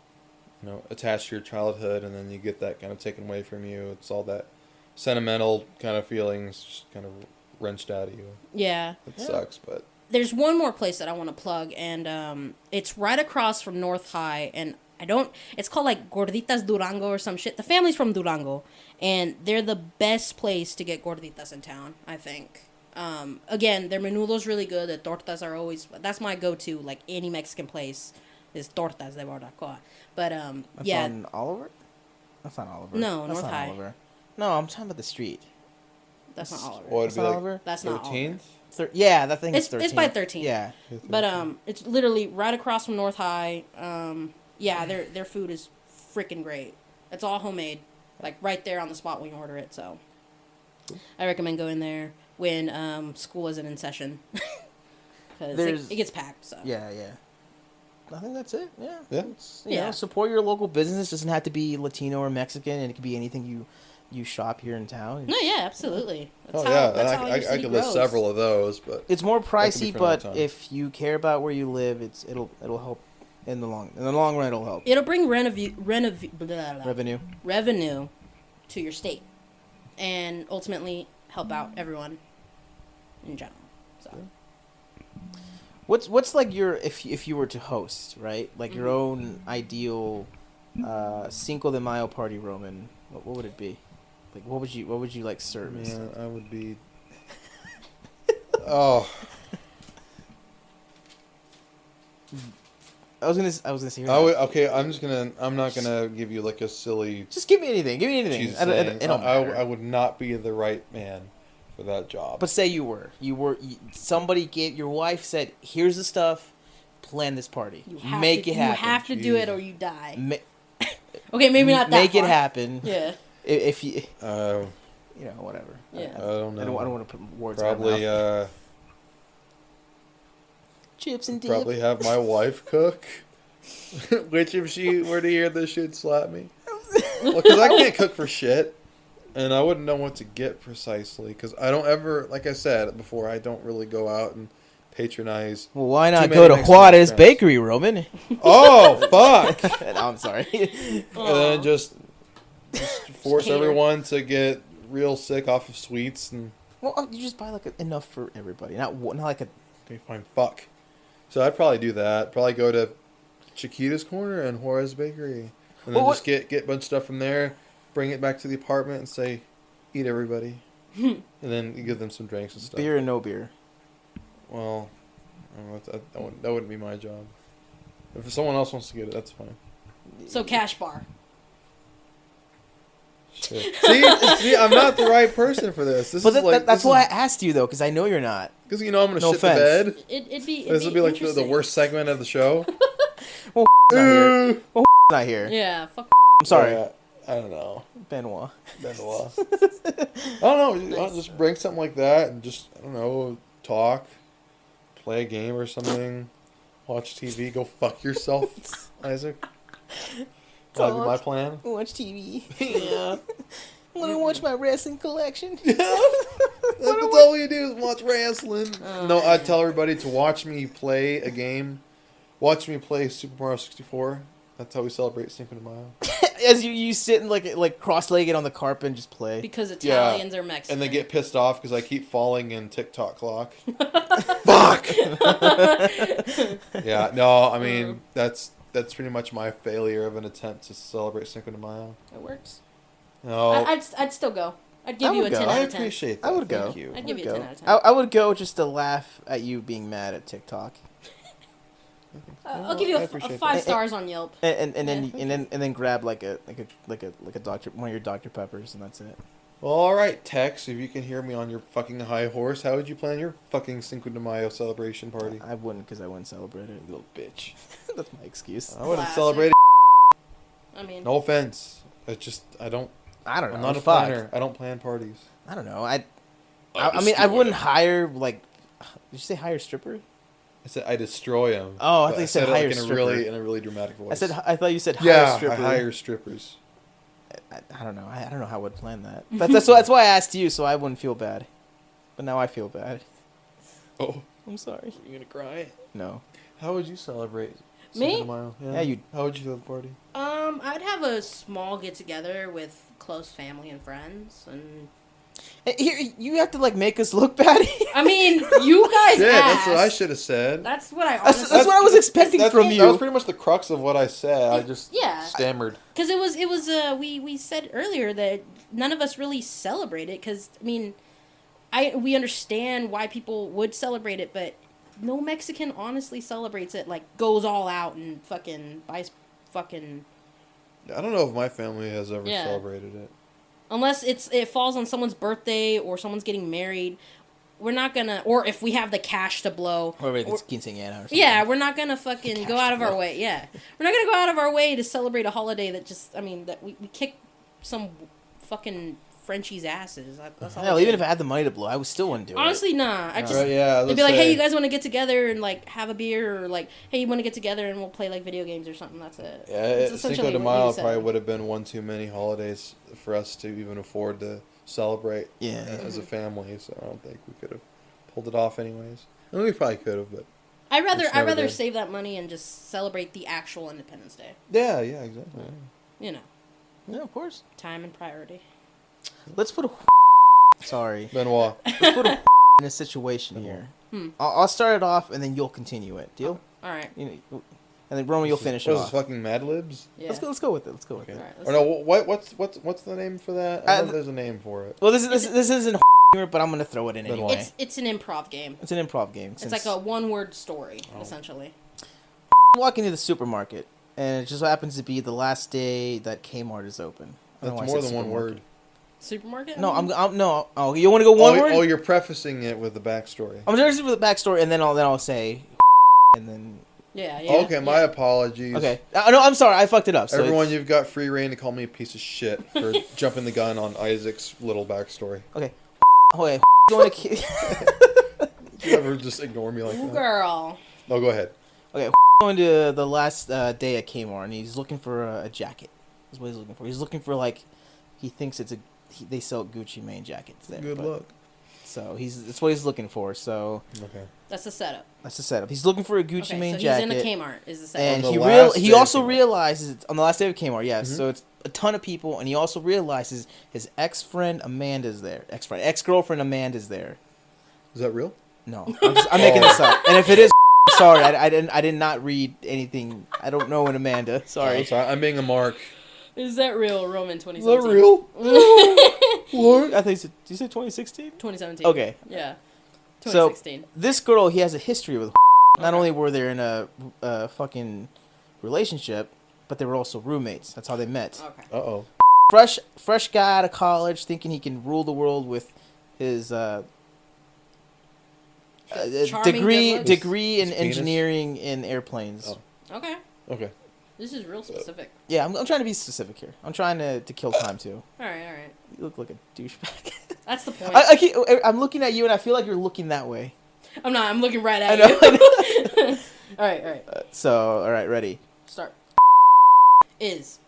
attached to your childhood, and then you get that kind of taken away from you. It's all that sentimental kind of feelings just kind of wrenched out of you. Yeah. It sucks, but There's one more place that I want to plug, and it's right across from North High, and it's called like Gorditas Durango or some shit. The family's from Durango, and they're the best place to get gorditas in town, I think. Again, their menudo's really good. The tortas are that's my go-to, like any Mexican place is tortas de barbacoa. But, That's yeah. on Oliver? That's not Oliver. No, That's North not High. Oliver. No, I'm talking about the street. That's not Oliver. What would That's be not like Oliver? That's not Oliver. 13th? Yeah, that thing is It's 13. by 13. Yeah. But it's literally right across from North High. Yeah, their food is freaking great. It's all homemade, like right there on the spot when you order it. So, I recommend going there when school isn't in session, because it gets packed. So Yeah. I think that's it. Yeah. Yeah. You know, support your local business. It doesn't have to be Latino or Mexican, and it could be anything you shop here in town. No, yeah, absolutely. That's That's how your I city could list grows. several of those, but It's more pricey, for but another time. if you care about where you live, it'll help in the long run. It'll help. It'll bring revenue to your state, and ultimately help out everyone in general. So. What's like your if you were to host, right? Like your own ideal Cinco de Mayo party, Roman. What would it be? Like what would you like serve? man, I would be. Oh, I was gonna say. okay. I'm not gonna give you like a silly. Just give me anything. Give me anything. cheese I thing. don't matter. I would not be the right man for that job. But say you were. Somebody gave your wife said, "Here's the stuff. Plan this party. Make it happen. You have to do it or you die. Ma- Okay, maybe not that Make far. it happen. Yeah. If you, Uh, you know, whatever. Yeah. I don't know. I don't want to put words in my Probably mouth. Chips and dip. probably have my wife cook. Which, if she were to hear this, she'd slap me. Well, because I can't cook for shit, and I wouldn't know what to get precisely. Because I don't ever, like I said before, I don't really go out and patronize. Well, why not too go to many Juarez restaurants. Bakery, Roman? Oh, fuck! No, I'm sorry. And then just force Cater. everyone to get real sick off of sweets and. Well, you just buy like enough for everybody, not like a. Okay, fine. Fuck. So I'd probably do that. Probably go to Chiquita's Corner and Juarez Bakery, and then Well, just get a bunch of stuff from there, bring it back to the apartment, and say, "Eat everybody," and then you give them some drinks and stuff. Beer and no beer. Well, I don't know, that wouldn't be my job. If someone else wants to get it, that's fine. So cash bar. Shit. See, I'm not the right person for this. This But is like that's why I asked you though, because I know you're not. because I'm gonna No shit offense. the bed. It'd This will be like the interesting. worst segment of the show. Not here. Not here. Yeah, fuck. I'm sorry, I don't know. Benoit. Benoit. I don't know. Just bring something like that and just, I don't know, talk, play a game or something, watch TV, go fuck yourself, Isaac. That'd be my plan. Watch TV. Yeah. Want to watch my wrestling collection? That's all we do is watch wrestling. No, I tell everybody to watch me play a game. Watch me play Super Mario 64. That's how we celebrate Cinco de Mayo. As you sit and like cross-legged on the carpet and just play. Because Italians are Mexican. And they get pissed off because I keep falling in TikTok clock. Fuck! Yeah, no, I mean, that's pretty much my failure of an attempt to celebrate Cinco de Mayo. It works. No, I'd still go. I'd give I you a would 10 go. out I of 10. appreciate that. I would Thank go. you. I'd give you a 10 out of 10. I would go just to laugh at you being mad at TikTok. I'll give you I a appreciate 5 that. stars on Yelp. And then grab like a doctor, one of your Dr. Peppers, and that's it. Well, all right, Tex, if you can hear me on your fucking high horse, how would you plan your fucking Cinco de Mayo celebration party? I wouldn't, because I wouldn't celebrate it. You little bitch. That's my excuse. I wouldn't Classic. celebrate it. I mean, No offense. It's just, I don't know. I'm not a Fuck. planner. I don't plan parties. I don't know. I mean, I wouldn't hire like. Did you say hire stripper? I said I destroy them. Oh, I thought you said hire in stripper. a really dramatic voice. I thought you said hire yeah, stripper. I hire strippers. I don't know. I don't know how I would plan that. That's why I asked you, so I wouldn't feel bad. But now I feel bad. Oh, I'm sorry. are you gonna cry? No. How would you celebrate Me? Cinco de Mayo? Yeah, you. How would you do the party? I'd have a small get together with close family and friends, and Here, you have to like make us look bad. I mean, you guys Yeah, asked. that's what I should have said. That's what I That's honestly. what I was expecting from That was you. pretty much the crux of what I said. I just Yeah. stammered. Because it was we said earlier that none of us really celebrate it. Because I mean, we understand why people would celebrate it, but no Mexican honestly celebrates it. Like goes all out and fucking buys fucking. I don't know if my family has ever Yeah. celebrated it. Unless it falls on someone's birthday or someone's getting married, we're not gonna, or if we have the cash to blow, Or if it's quinceañera or something. yeah, we're not gonna fucking go out of our way. Yeah, we're not gonna go out of our way to celebrate a holiday that just, I mean, that we kick some fucking Frenchies' asses. That's all. Hell, even if I had the money to blow, I would still wouldn't do it. Honestly, nah. I just, Right, yeah, they'd let's be like, say- hey, you guys want to get together and like have a beer, or like, hey, you want to get together and we'll play like video games or something. That's it. Yeah, That's Cinco essentially de what you Mayo said. probably would have been one too many holidays for us to even afford to celebrate as a family. So I don't think we could have pulled it off anyways. I mean, we probably could have, but I'd rather Just never did. save that money and just celebrate the actual Independence Day. yeah, exactly. You know, Yeah, of course. time and priority. Let's put a... Sorry. Benoit. Let's put a in a situation here. I'll start it off, and then you'll continue it. Deal? All right. You know, and then Roman, you'll finish it What is off. this, fucking Mad Libs? Yeah. Let's go with it. Let's go with Okay. it. All right, Or no, what's the name for that? I know there's a name for it. Well, this isn't humor, but I'm gonna throw it in Then anyway. what? It's an improv game. It's an improv game. It's like a one-word story, essentially. walking into the supermarket, and it just happens to be the last day that Kmart is open. I don't know That's why I more said than one supermarket. word. Supermarket? No, I'm no. Oh, you want to go one word? Oh, you're prefacing it with the backstory. I'm just with the backstory, and then I'll say, and then Yeah, yeah. Okay, my apologies. okay. No, I'm sorry, I fucked it up. So Everyone, it's- you've got free reign to call me a piece of shit for jumping the gun on Isaac's little backstory. okay. Okay, going to You ever just ignore me like Ooh, that? girl. Oh, go ahead. going to the last day at Kmart, and he's looking for a jacket. That's what he's looking for. He's looking for he thinks they sell Gucci Mane jackets there. Good but- luck. So that's what he's looking for. So Okay. That's the setup. that's the setup. He's looking for a Gucci Okay, Mane so jacket. he's in a Kmart is the setup. And On he the last day he of also Kmart. realizes on the last day of Kmart, yes. Mhm. So it's a ton of people, and he also realizes his ex-friend Amanda's there. Ex-girlfriend Amanda's there. Is that real? No, I'm making this up. And if it is, sorry, I did not read anything. I don't know an Amanda. Sorry. I'm sorry. I'm being a mark. Is that real, Roman Is that 2017? real? What? I think did you say 2016? 2017. Okay. Yeah. So 2016. this girl, he has a history with. Not only were they in a fucking relationship, but they were also roommates. That's how they met. Okay. Uh-oh. Fresh guy out of college, thinking he can rule the world with his Charming degree good looks. degree in His penis? engineering in airplanes. Oh. Okay. Okay. This is real specific. Yeah, I'm trying to be specific here. I'm trying to kill time too. All right. You look like a douchebag. That's the point. I'm looking at you, and I feel like you're looking that way. I'm not. I'm looking right at I know. you. All right. So, all right, ready. Start. Is.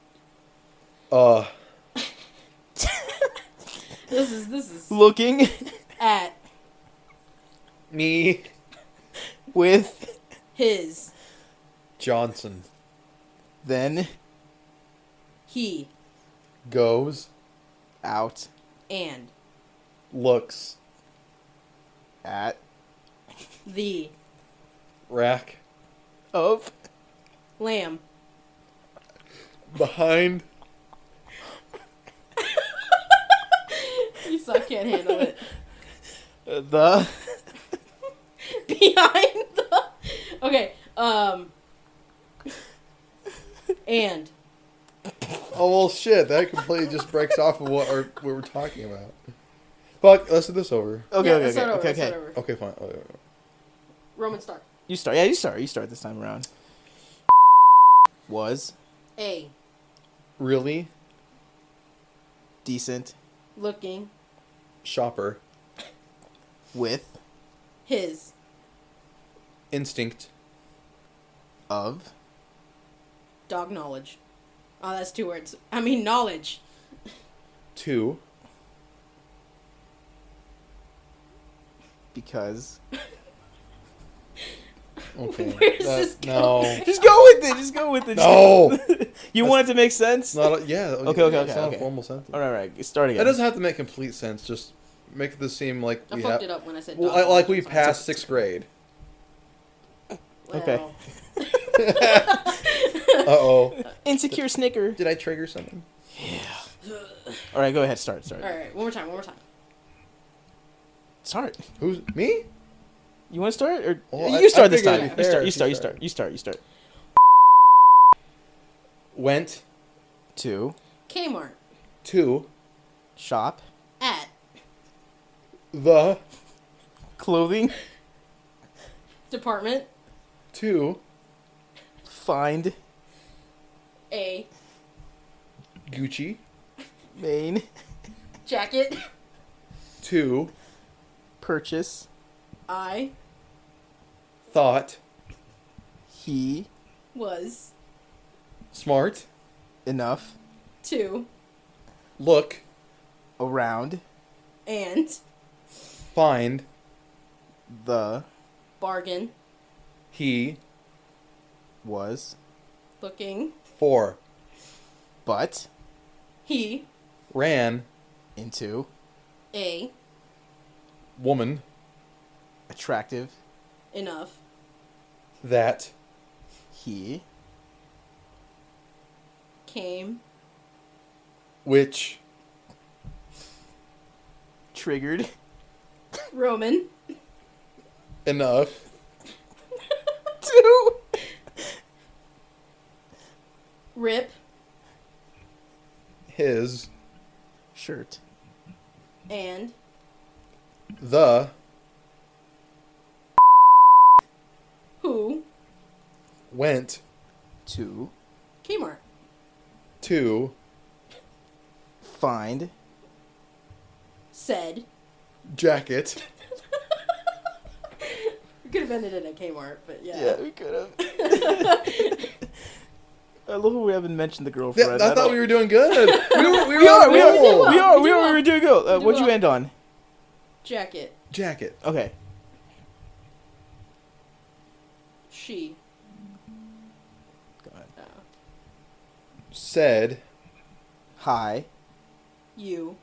This is Looking at Me. with his Johnson. then he Goes. out and Looks. at the Rack. of lamb Behind. you suck, can't handle it. the Behind the okay, and Oh, well, shit. That completely just breaks off of what we're talking about. Fuck, let's do this over. okay, Yeah, okay, let's start over, okay, let's okay. start over. Okay, fine. Okay. Roman start. You start. Yeah, you start. You start this time around. Was A Really? decent looking Shopper. with his Instinct. of dog knowledge. Oh, that's 2 words. I mean knowledge. 2. because. Okay. Where's this no. Just go with it. Just go with it. No. You want it to make sense? Not a, yeah. Okay, It's not okay. a formal sentence. All right. Start again. It doesn't have to make complete sense. Just make this seem like I we fucked have. it up when I said Well, dog like we knowledge. passed 6th grade. Okay. Well, Uh-oh. Insecure snicker. Did I trigger something? All right, go ahead. Start. all right, one more time. Start. Who's me? You want to start, or Well, you start I this figured time? it'd be fair if You start. Went To Kmart to shop at the Clothing. Department. 2. Find. A. Gucci. Main. Jacket. 2. Purchase. I. Thought. He. Was. Smart. Enough. 2. Look. Around. And. Find. The. Bargain. He. Was. Looking. 4. But. He. Ran. Into. A. Woman. Attractive. Enough. That. He. Came. Which. Triggered. Roman. Enough. 2. Rip. His. Shirt. And. The. Who. Went. To. Kmart. 2. Find. Said. Jacket. We could have ended it at Kmart, but yeah. Yeah, we could have. I love how we haven't mentioned the girlfriend. I thought we were doing good. We We are. on We a are. roll. We were doing good. What'd you well. end on? Jacket. Jacket. Okay. She. Go ahead. Said. Hi. You.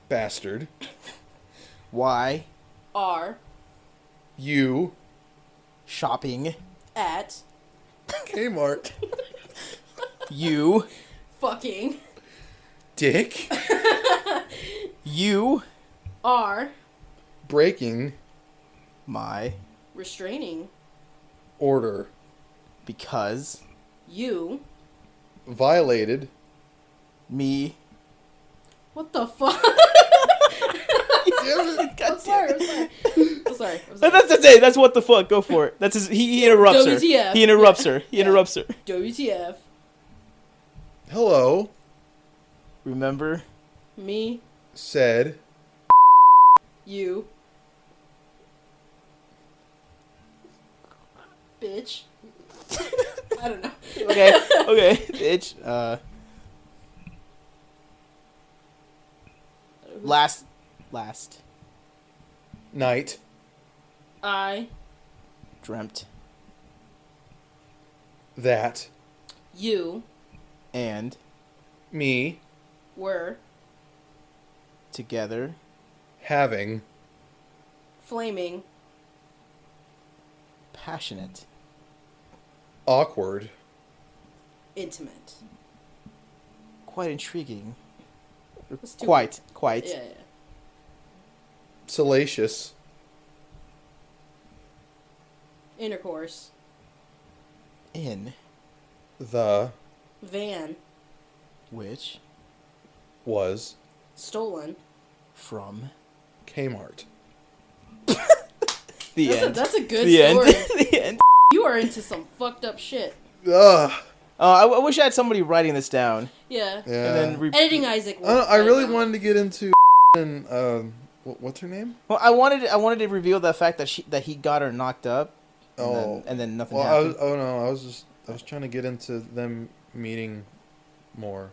Bastard. Why? Are. You. Shopping. At. Kmart. You. Fucking. Dick. You. Are. Breaking. My. Restraining. Order. Because. You. Violated. Me. What the fuck? God I'm sorry. I'm sorry. That's what the fuck. Go for it. That's his. He interrupts her. WTF. He interrupts Yeah. her. He interrupts her. WTF. Hello. Remember? Me. Said. You. Bitch. I don't know. Okay, bitch. Last Night. I. dreamt That. You. and Me. Were. together Having. Flaming. passionate Awkward. Intimate. quite intriguing That's too- quite Yeah. Salacious. Intercourse. in The. Van. which Was. Stolen. from Kmart. the That's end. that's a good The end. story. The end. You are into some fucked up shit. Ugh. I wish I had somebody writing this down Yeah. Yeah. and then Editing Isaac. I really wanted to get into and what's her name? Well, I wanted to reveal the fact that he got her knocked up. Oh. And then nothing Well, happened. I was trying to get into them meeting more,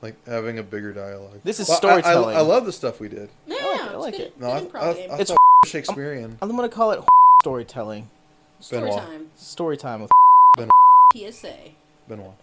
like having a bigger dialogue. This is Well, storytelling. I love the stuff we did. Yeah, I like it. No, I Good improv thought game. It's Shakespearean. I'm gonna call it storytelling. Story Benoit. time. Story time with. PSA. Benoit.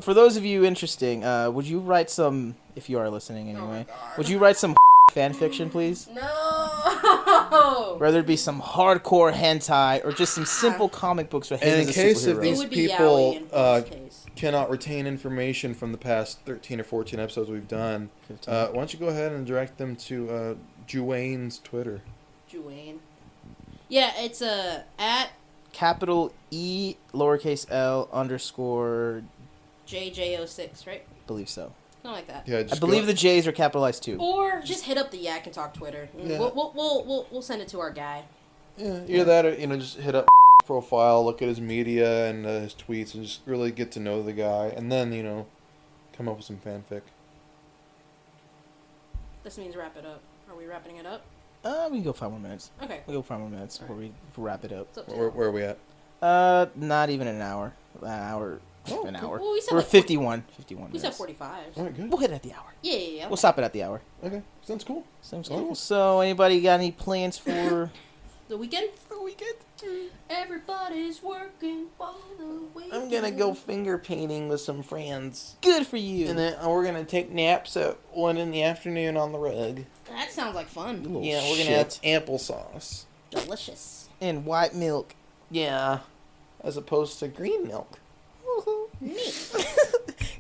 For those of you interesting, would you write some, if you are listening anyway, God. would you write some fan fiction, please? No. Whether it be some hardcore hentai or just some simple comic books with him And as in a case superhero. of It these would be people yaoi in Paul's case. cannot retain information from the past 13 or 14 episodes we've done, 15. why don't you go ahead and direct them to Juwane's Twitter? Juwane. Yeah, it's at Capital E, lowercase L, underscore, JJ06, right? believe so. Something like that. Yeah, I just believe go- the J's are capitalized too. Or just hit up the Yak and Talk Twitter. Yeah. We'll send it to our guy. Yeah, either that or, just hit up profile, look at his media and his tweets, and just really get to know the guy. And then, come up with some fanfic. This means wrap it up. Are we wrapping it up? We can go 5 more minutes. Okay. We'll go 5 more minutes before we wrap it up. It's up to Where are we at? Not even an hour. An hour. Oh, an cool. hour. Well, we said We're like 51. 51 We said minutes. 45. All right, good. We'll hit it at the hour. Yeah. We'll stop it at the hour. Okay, sounds cool. Sounds Oh. cool. So, anybody got any plans for The weekend? the weekend? Everybody's working for the weekend. I'm gonna go finger painting with some friends. Good for you. And then we're gonna take naps at 1 in the afternoon on the rug. That sounds like fun. Little Yeah, we're gonna have applesauce. Delicious. And white milk. Yeah. As opposed to green milk. Neat.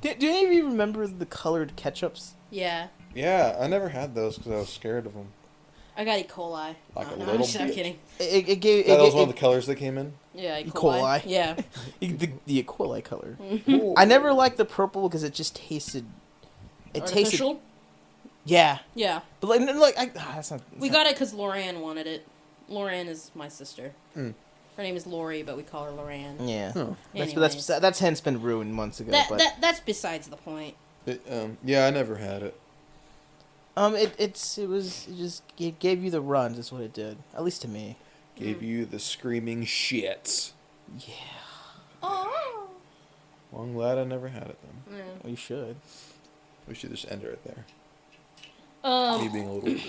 Do any of you remember the colored ketchups? Yeah. Yeah, I never had those because I was scared of them. I got E. coli. Like a No, little I'm just- I'm bit? kidding. It gave. That was one of the colors that came in. Yeah, E. E. coli. coli. Yeah. the E. coli color. Ooh. I never liked the purple because it just tasted. It tasted. Artificial? Yeah, Yeah. but that's not. We got it because Loran wanted it. Loran is my sister. Mm. Her name is Lori, but we call her Loran. Yeah, Huh. that's hence been ruined months ago. but That's besides the point. Yeah, I never had it. it gave you the runs. Is what it did. At least to me. Gave you the screaming shits. Yeah, Oh. Well, I'm glad I never had it then. Yeah. we should. We should just end it right there. Me being a little rude.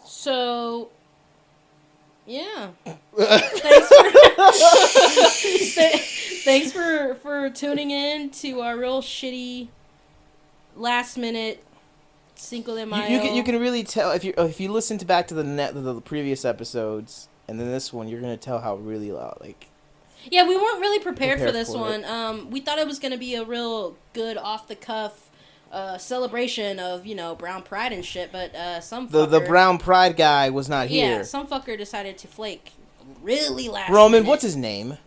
So, yeah. Thanks for tuning in to our real shitty last minute Cinco de Mayo. You can really tell if you listen back to the previous episodes and then this one, you're gonna tell how really Yeah, we weren't really prepared for Prepared this for one. We thought it was gonna be a real good off the cuff celebration of brown pride and shit, but some the fucker, brown pride guy was not yeah, here. some fucker decided to flake really last Roman, minute. what's his name?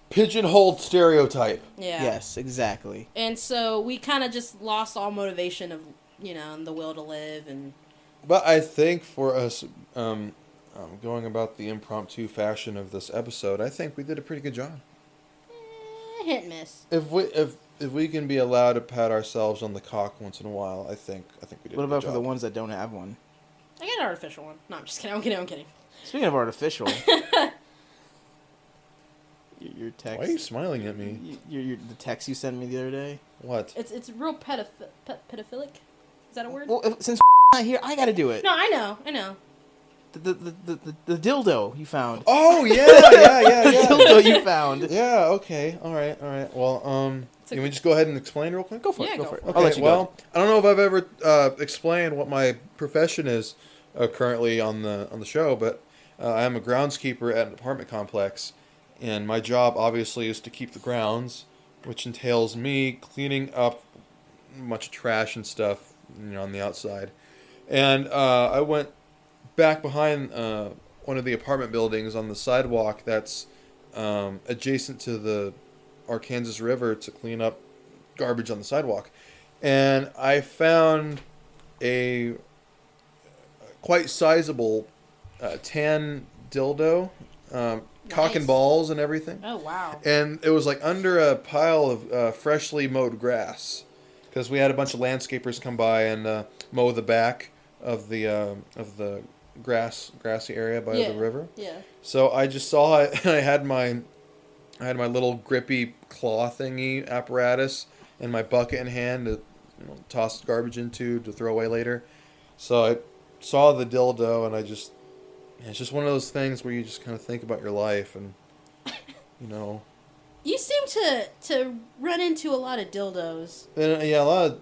Pigeonholed stereotype. Yeah. Yes, exactly. And so we kind of just lost all motivation of, and the will to live. And But I think for us, going about the impromptu fashion of this episode, I think we did a pretty good job. hit and miss. If we can be allowed to pat ourselves on the cock once in a while, I think we did. What a about good for the job. ones that don't have one? I got an artificial one. No, I'm just kidding. I'm kidding. Speaking of artificial, your text. Why are you smiling at me? The text you sent me the other day. What? It's real pedophilic. Is that a word? Well, since not here, I got to do it. No, I know. The dildo you found. Oh yeah. The dildo you found. Yeah. Okay. All right. Well, can we just go ahead and explain real quick? Go for it. Yeah, Go go for it. for it. I'll let you well, go. I don't know if I've ever explained what my profession is currently on the show, but I am a groundskeeper at an apartment complex, and my job obviously is to keep the grounds, which entails me cleaning up a bunch of trash and stuff, on the outside. And I went back behind one of the apartment buildings on the sidewalk that's adjacent to the Arkansas River to clean up garbage on the sidewalk. And I found a quite sizable tan dildo, cock and Nice. balls and everything. Oh wow. And it was like under a pile of freshly mowed grass, because we had a bunch of landscapers come by and mow the back of the grassy area by the river. Yeah. So I just saw it, and I had my little grippy claw thingy apparatus and my bucket in hand to toss garbage into to throw away later. So I saw the dildo, and it's just one of those things where you just kind of think about your life, and You seem to run into a lot of dildos and, yeah, a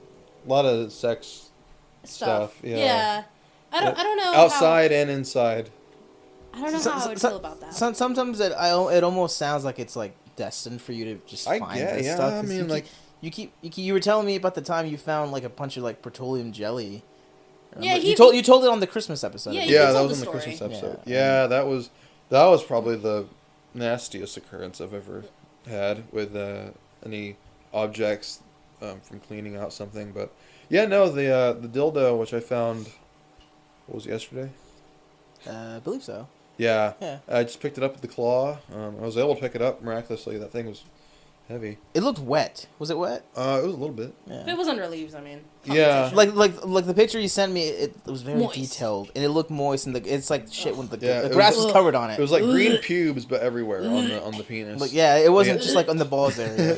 lot of sex stuff. Yeah. I don't know outside and inside. I don't know how I would feel about that. Sometimes it almost sounds like it's like destined for you to just I find get- this yeah, stuff. I 'cause mean, you were telling me about the time you found like a bunch of like petroleum jelly. Yeah, you told it on the Christmas episode. Yeah, I you think. Yeah, told that the was in the story. Christmas episode. Yeah. Yeah, that was probably the nastiest occurrence I've ever had with any objects from cleaning out something. But yeah, no, the dildo which I found, what was it, yesterday? I believe so. Yeah. Yeah. I just picked it up with the claw. I was able to pick it up miraculously. That thing was heavy. It looked wet. Was it wet? It was a little bit. Yeah. If it was under leaves, I mean. Yeah. competition. Like the picture you sent me, it was very Moist. detailed, and it looked moist, and it's like shit when the Yeah, it grass was- was covered on It it. was like green pubes, but everywhere on the penis. But yeah, it wasn't Yeah. just like on the balls area.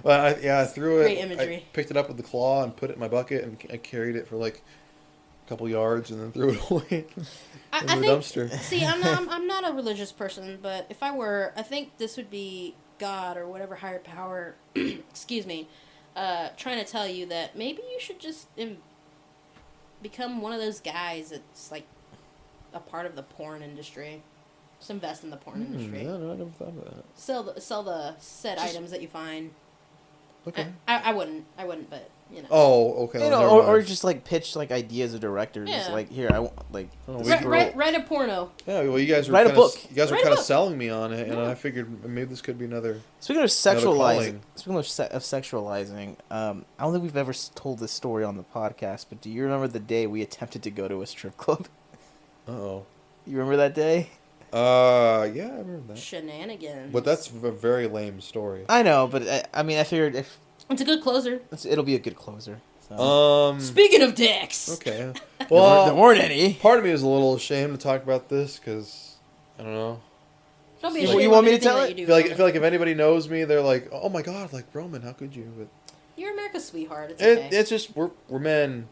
Well, I threw it. Great imagery. I picked it up with the claw and put it in my bucket, and I carried it for like a couple yards, and then threw it away I in the think. dumpster. See, I'm not a religious person, but if I were, I think this would be God or whatever higher power, excuse me, trying to tell you that maybe you should just become one of those guys that's like a part of the porn industry. Just invest in the porn industry. Yeah, no, I never thought of that. Sell the said items that you find. Okay. I wouldn't, but you know. Oh, okay. You well, know, never or mind. just like pitch like ideas of directors. Yeah. Like here, I want like Oh, this we- girl- Write a porno. Yeah, well, you guys were Write a kinda, book. You guys were Write a kind of book. selling me on it, and Yeah. I figured maybe this could be another. Speaking of Another sexualizing, calling. speaking of sexualizing, I don't think we've ever told this story on the podcast. But do you remember the day we attempted to go to a strip club? Oh. You remember that day? Yeah, I remember that. Shenanigans. But that's a very lame story. I know, but I mean, I figured if It's a good closer. it'll be a good closer. So. Speaking of dicks. Okay. There Well, weren't any. part of me is a little ashamed to talk about this because I don't know. Don't be You ashamed want of me to anything tell that it? you I do, feel Roman. like if anybody knows me, they're like, "Oh my god, like Roman, how could you?" But You're America's sweetheart. It's okay. it's just we're men,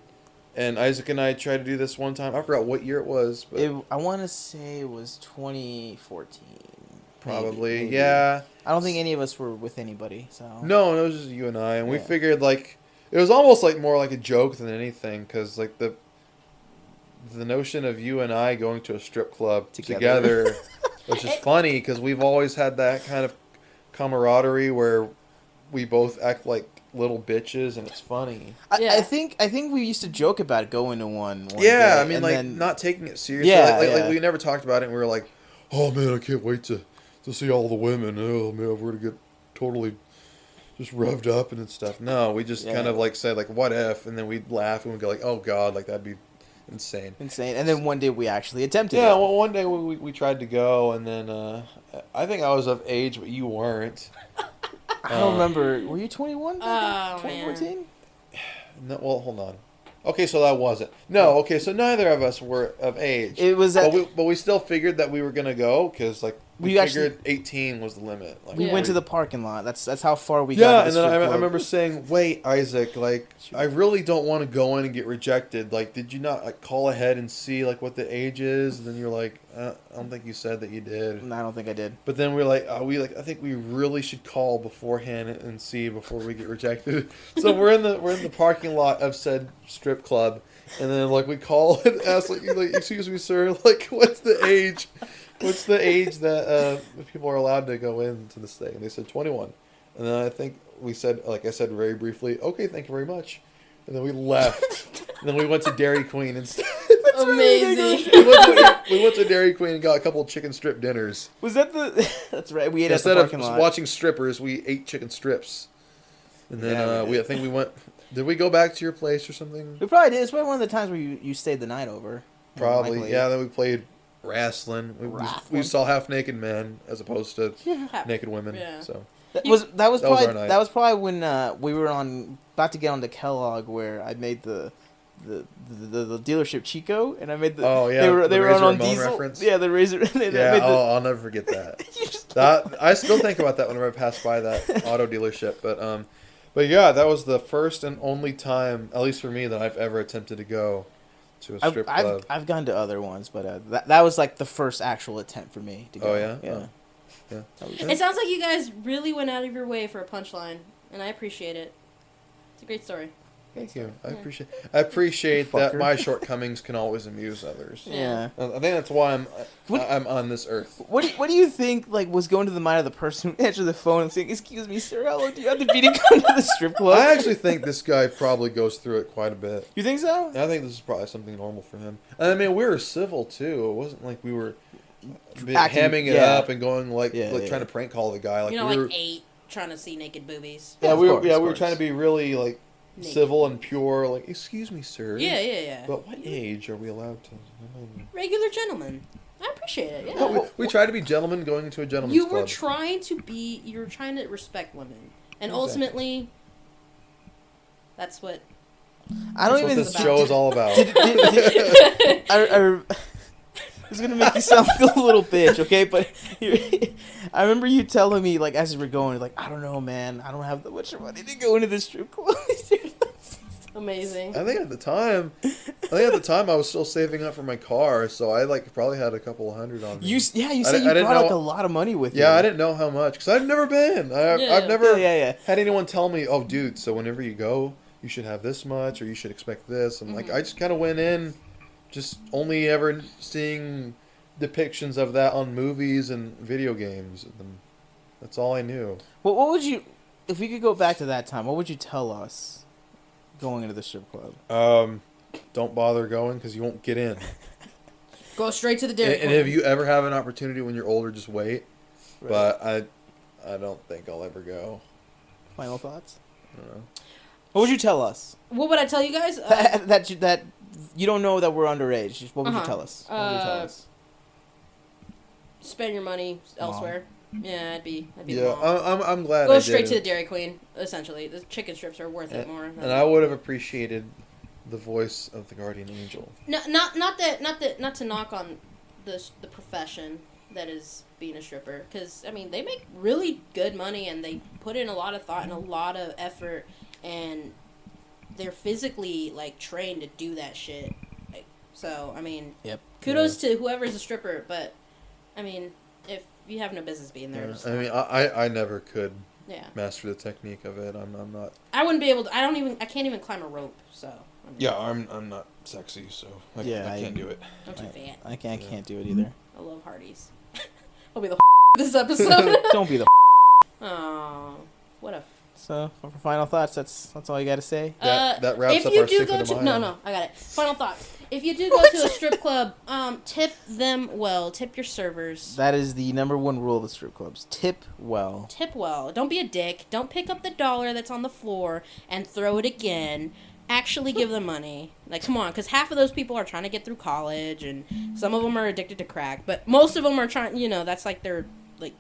and Isaac and I tried to do this one time. I forgot what year it was, but I want to say it was 2014. probably Maybe. yeah. I don't think any of us were with anybody. So No, it was just you and I, and we Yeah. figured like it was almost like more like a joke than anything, because like the notion of you and I going to a strip club together which is funny because we've always had that kind of camaraderie where we both act like little bitches, and it's funny. Yeah. I think we used to joke about going to one Yeah, day, I mean, and like then- not taking it seriously. Yeah, like yeah. we never talked about it, and we were like, "Oh man, I can't wait to see all the women. Oh man, we're gonna get totally just revved up and stuff." No, we just Yeah. kind of like said like, "What if?" And then we'd laugh and we'd go like, "Oh god, like that'd be insane." insane. And then one day we actually attempted Yeah, it. well, one day we tried to go, and then I think I was of age, but you weren't. I don't remember. Were you 21? Oh, 2014? No, well, hold on. Okay, so that wasn't. No, okay, so neither of us were of age. It was But we still figured that we were gonna go because like we We actually- figured 18 was the limit. Like, We Yeah. went to the parking lot. That's how far we yeah, got. to and the then strip I club. remember saying, "Wait, Isaac, like I really don't want to go in and get rejected. Like, did you not like call ahead and see like what the age is?" And then you're like, "I don't think you said that you did." No, I don't think I did. But then we're like, I think we really should call beforehand and see before we get rejected. So we're in the parking lot of said strip club, and then like we call and ask like, "Excuse me, sir, like what's the age? What's the age that people are allowed to go into this thing?" And they said 21. And then I think we said, like I said very briefly, "Okay, thank you very much." And then we left. And then we went to Dairy Queen instead. Amazing. we went to Dairy Queen and got a couple of chicken strip dinners. Was that the? That's right. We ate Instead at the of parking lot. watching strippers, we ate chicken strips. And then Yeah, we I did. think we went. Did we go back to your place or something? We probably did. It's probably one of the times where you stayed the night over. Probably. Likely. Yeah. Then we played wrestling. We Wrestling. saw half naked men as opposed to Yeah. naked women. Yeah. So That was was probably our night. that was probably when we were about to get on to Kellogg, where I made the dealership Chico, and I made the Oh, yeah, they were the on Razor Ramon diesel. reference. Yeah, the razor. They yeah, made the, I'll never forget that. you just- That I still think about that whenever I pass by that auto dealership. But yeah, that was the first and only time, at least for me, that I've ever attempted to go to a strip club. I've gone to other ones, but that was like the first actual attempt for me to go. Oh, yeah? Yeah. Oh. Yeah. That was- It sounds like you guys really went out of your way for a punchline, and I appreciate it. It's a great story. Thank you. I Yeah. appreciate that Fucker. my shortcomings can always amuse others. Yeah. I think that's why What- I'm on this earth. What do you think like was going to the mind of the person who answered the phone and saying, "Excuse me, sir, how long do you have to be to come to the strip club?" I actually think this guy probably goes through it quite a bit. You think so? I think this is probably something normal for him. And I mean, we were civil too. It wasn't like we were Acting- hamming it yeah. up and going like Yeah, yeah. trying to prank call the guy. Like You know, we like were, 8. trying to see naked boobies. Yeah, of we course, were of we were trying to course. be really like Naked. civil and pure. Like, excuse me, sir. Yeah. But what age are we allowed to? Regular gentlemen. I appreciate it. Yeah. No, we try to be gentlemen going into a gentleman's You were club. trying to respect women, and Exactly. ultimately, that's what. I don't That's what even. this show is all about. It's gonna make you sound like a little bitch, okay? But I remember you telling me, like, as we were going, like, I don't know, man, I don't have that much money to go into this strip club. Amazing. I think at the time I was still saving up for my car, so I like probably had a couple of $100 on me. You said I you didn't brought like a know- lot of money with you. Yeah, I didn't know how much because I've never been. Yeah. I've never Yeah. had anyone tell me, "Oh, dude, so whenever you go, you should have this much, or you should expect this." And like, I just kind of went in, just only ever seeing depictions of that on movies and video games, and that's all I knew. Well, what would you, if we could go back to that time? What would you tell us going into the strip club? Don't bother going because you won't get in. Go straight to the Dairy And Queen. if you ever have an opportunity when you're older, just wait. Right. But I don't think I'll ever go. Final thoughts? I don't know. What would you tell us? What would I tell you guys? That you don't know that we're underage. Just what would you Uh-huh. tell us? What would you tell us? Spend your money elsewhere. Yeah, I'd be Yeah, mom. I'm glad. Go I straight to the didn't. Dairy Queen. Essentially, the chicken strips are worth it more. And I would have appreciated the voice of the guardian angel. No, not to knock on the profession that is being a stripper, because I mean they make really good money and they put in a lot of thought and a lot of effort, and they're physically like trained to do that shit. Like, so I mean, Yep. kudos to whoever's a stripper, but I mean if you have no business being there, just I don't. mean, I never could Yeah, master the technique of it. I'm not. I wouldn't be able to. I can't even climb a rope. So I mean, Yeah, I'm not sexy, so I can't do it. I'm too fat. I can't do it either. I love Hardee's. I'll be the this episode. Don't be the. Oh, what a. So for final thoughts, that's all you got to say. That wraps if up you our do Cinco go de to Mayo. no, I got it. Final thoughts. If you do go to a strip club, tip them well. Tip your servers. That is the number one rule of the strip clubs. Tip well. Tip well. Don't be a dick. Don't pick up the dollar that's on the floor and throw it again. Actually give them money. Like, come on, because half of those people are trying to get through college, and some of them are addicted to crack. But most of them are trying. That's like their like.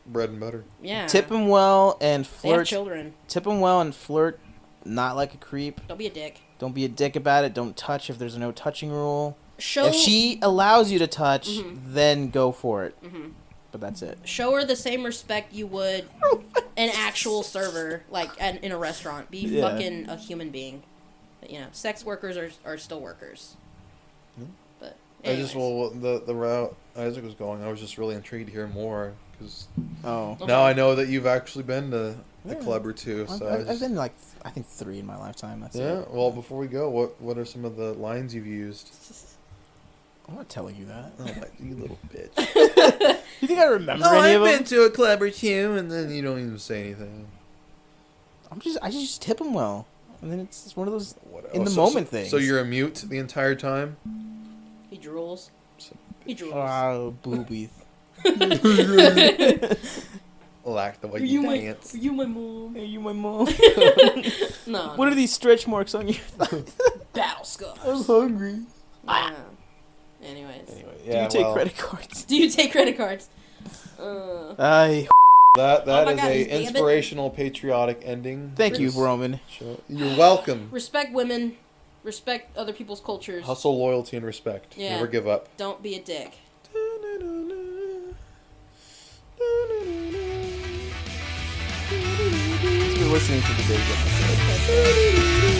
Bread and butter. Yeah. Tip them well and They have flirt. children. Tip them well and flirt, not like a creep. Don't be a dick. Don't be a dick about it. Don't touch if there's a no touching rule. Show. If she allows you to touch, then go for it. Mhm. But that's it. Show her the same respect you would an actual server, like in a restaurant. Be Yeah. fucking a human being. But, sex workers are still workers. But I just anyways. the route Isaac was going. I was just really intrigued to hear more because Oh. Okay. now I know that you've actually been to a Yeah. club or two. So I I've just, been like, I think 3 in my lifetime. That's yeah. it. Well, before we go, what are some of the lines you've used? I'm not telling you that. Oh, like, you little bitch. You think I remember any of them? to a club or two, and then you don't even say anything. I just tip them well, and then it's one of those What in the else? moment so, things. So you're a mute the entire time? He drools. He drools. Oh, boobies. Like the way Are you, you dance. Are you my mom? Hey, you my mom. No. What are these stretch marks on your thigh? battle scars? I'm hungry. Yeah. Anyways. Anyway, Do yeah, you take well, credit cards? Do you take credit cards? I That Oh my is God, a damn it. inspirational, patriotic ending. thank you, This Roman. show. You're welcome. Respect women. Respect other people's cultures. Hustle, loyalty, and respect. Yeah. Never give up. Don't be a dick. Thanks for listening to today's episode.